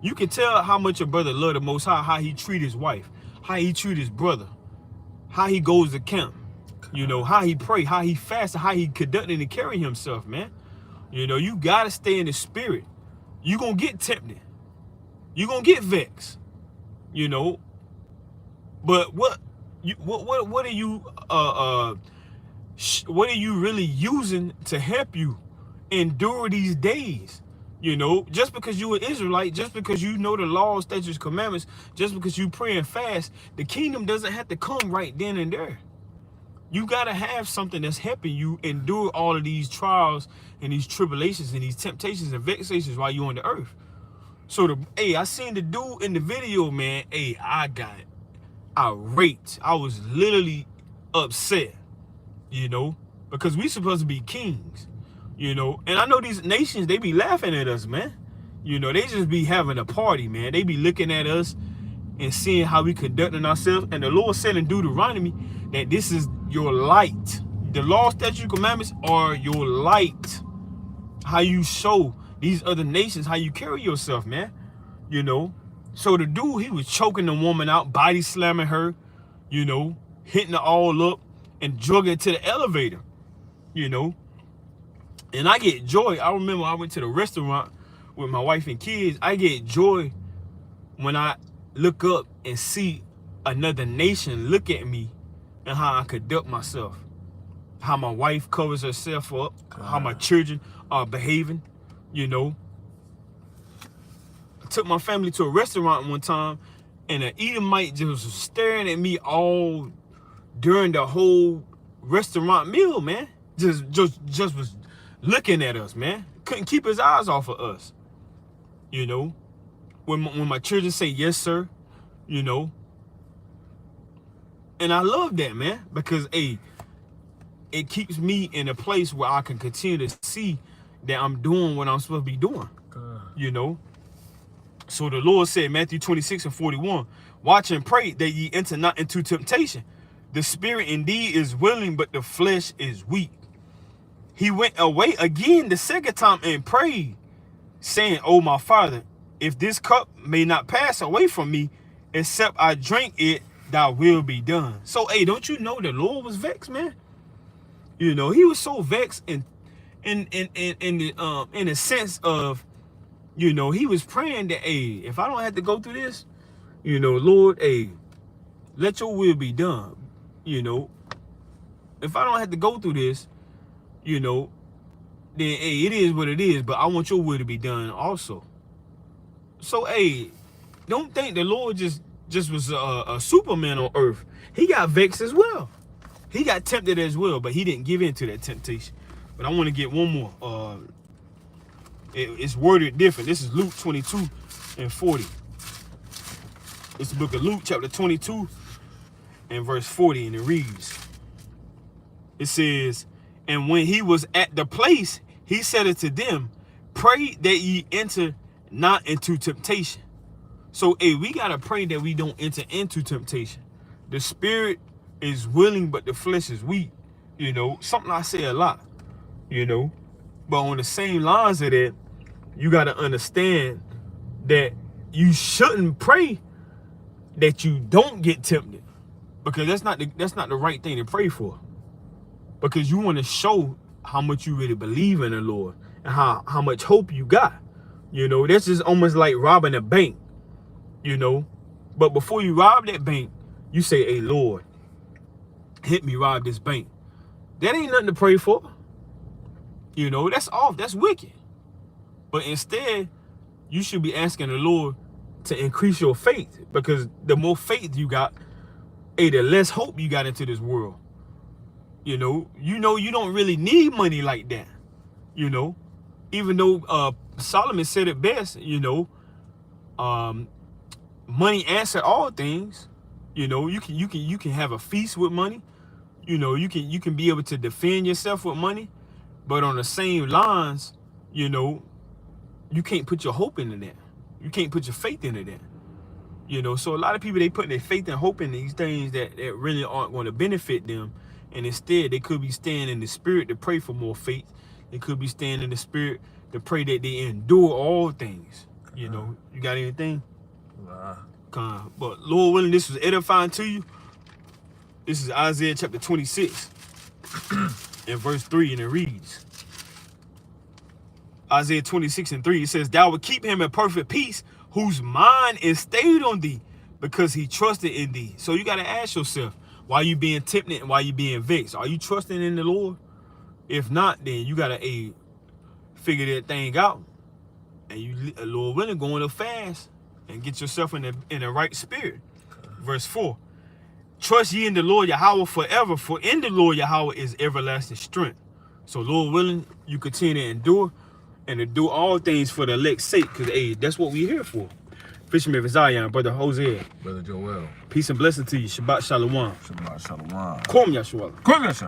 You can tell how much your brother love the Most High, how he treat his wife, how he treat his brother, how he goes to camp, you know, how he pray, how he fast, how he conducting and carry himself, man. You know, you gotta stay in the spirit. You gonna get tempted. You gonna get vexed, you know. But what are you what are you really using to help you endure these days? You know, just because you an Israelite, just because you know the laws, statutes, commandments, just because you pray and fast, the kingdom doesn't have to come right then and there. You gotta have something that's helping you endure all of these trials and these tribulations and these temptations and vexations while you're on the earth. So I seen the dude in the video, man. I got irate. I was literally upset, you know, because we supposed to be kings, you know. And I know these nations, they be laughing at us, man. You know, they just be having a party, man. They be looking at us and seeing how we conducting ourselves. And the Lord said in Deuteronomy that this is your light. The law, statute, commandments are your light. How you show these other nations how you carry yourself, man. You know. So the dude, he was choking the woman out, body slamming her, you know, hitting her all up and drugging her to the elevator, you know. And I get joy. I remember I went to the restaurant with my wife and kids. I get joy when I look up and see another nation look at me and how I conduct myself, how my wife covers herself up, how my children are behaving, you know. I took my family to a restaurant one time, and an Edomite just was staring at me all during the whole restaurant meal, man. Just was looking at us, man. Couldn't keep his eyes off of us, you know. When my children say yes, sir, you know. And I love that, man, because it keeps me in a place where I can continue to see that I'm doing what I'm supposed to be doing, you know. So the Lord said, Matthew 26:41, watch and pray that ye enter not into temptation. The spirit indeed is willing, but the flesh is weak. He went away again the second time and prayed, saying, O my Father, if this cup may not pass away from me, except I drink it, thy will be done. So, don't you know the Lord was vexed, man? You know, he was so vexed in the sense of, you know, he was praying that, if I don't have to go through this, you know, Lord, let your will be done. You know, if I don't have to go through this, you know, then, it is what it is, but I want your will to be done also. So, don't think the Lord just was a Superman on earth. He got vexed as well. He got tempted as well, but he didn't give in to that temptation. But I want to get one more. It's worded different. This is Luke 22:40. It's the book of Luke, chapter 22 and verse 40, and it reads, it says, and when he was at the place, he said unto them, pray that ye enter not into temptation. So, we got to pray that we don't enter into temptation. The spirit is willing, but the flesh is weak. You know, something I say a lot, you know. But on the same lines of that, you got to understand that you shouldn't pray that you don't get tempted, because that's not the right thing to pray for. Because you want to show how much you really believe in the Lord and how much hope you got. You know, that's just almost like robbing a bank, you know. But before you rob that bank, you say, hey, Lord, hit me rob this bank. That ain't nothing to pray for. You know, that's off. That's wicked. But instead, you should be asking the Lord to increase your faith, because the more faith you got, the less hope you got into this world. You know, you don't really need money like that. You know, even though Solomon said it best, you know, money answers all things. You know, you can have a feast with money. You know, you can be able to defend yourself with money. But on the same lines, you know, you can't put your hope into that. You can't put your faith into that. You know, so a lot of people, they put their faith and hope in these things that really aren't going to benefit them And instead, they could be staying in the spirit to pray for more faith. They could be staying in the spirit to pray that they endure all things. You know, you got anything? But Lord willing, this was edifying to you. This is Isaiah chapter 26 and verse 3, and it reads, Isaiah 26:3, it says, thou will keep him in perfect peace, whose mind is stayed on thee, because he trusted in thee. So you got to ask yourself, why you being tempted and why you being vexed? Are you trusting in the Lord? If not, then you got to figure that thing out. And you, Lord willing, go on a fast and get yourself in the right spirit. Verse 4, trust ye in the Lord Yahweh forever, for in the Lord Yahweh is everlasting strength. So Lord willing, you continue to endure and to do all things for the elect's sake, because hey, that's what we're here for. Fisherman of Zion, Brother Jose. Brother Joel. Peace and blessing to you. Shabbat Shalom. Shabbat Shalom. Kom Yashua. Kom Yashua.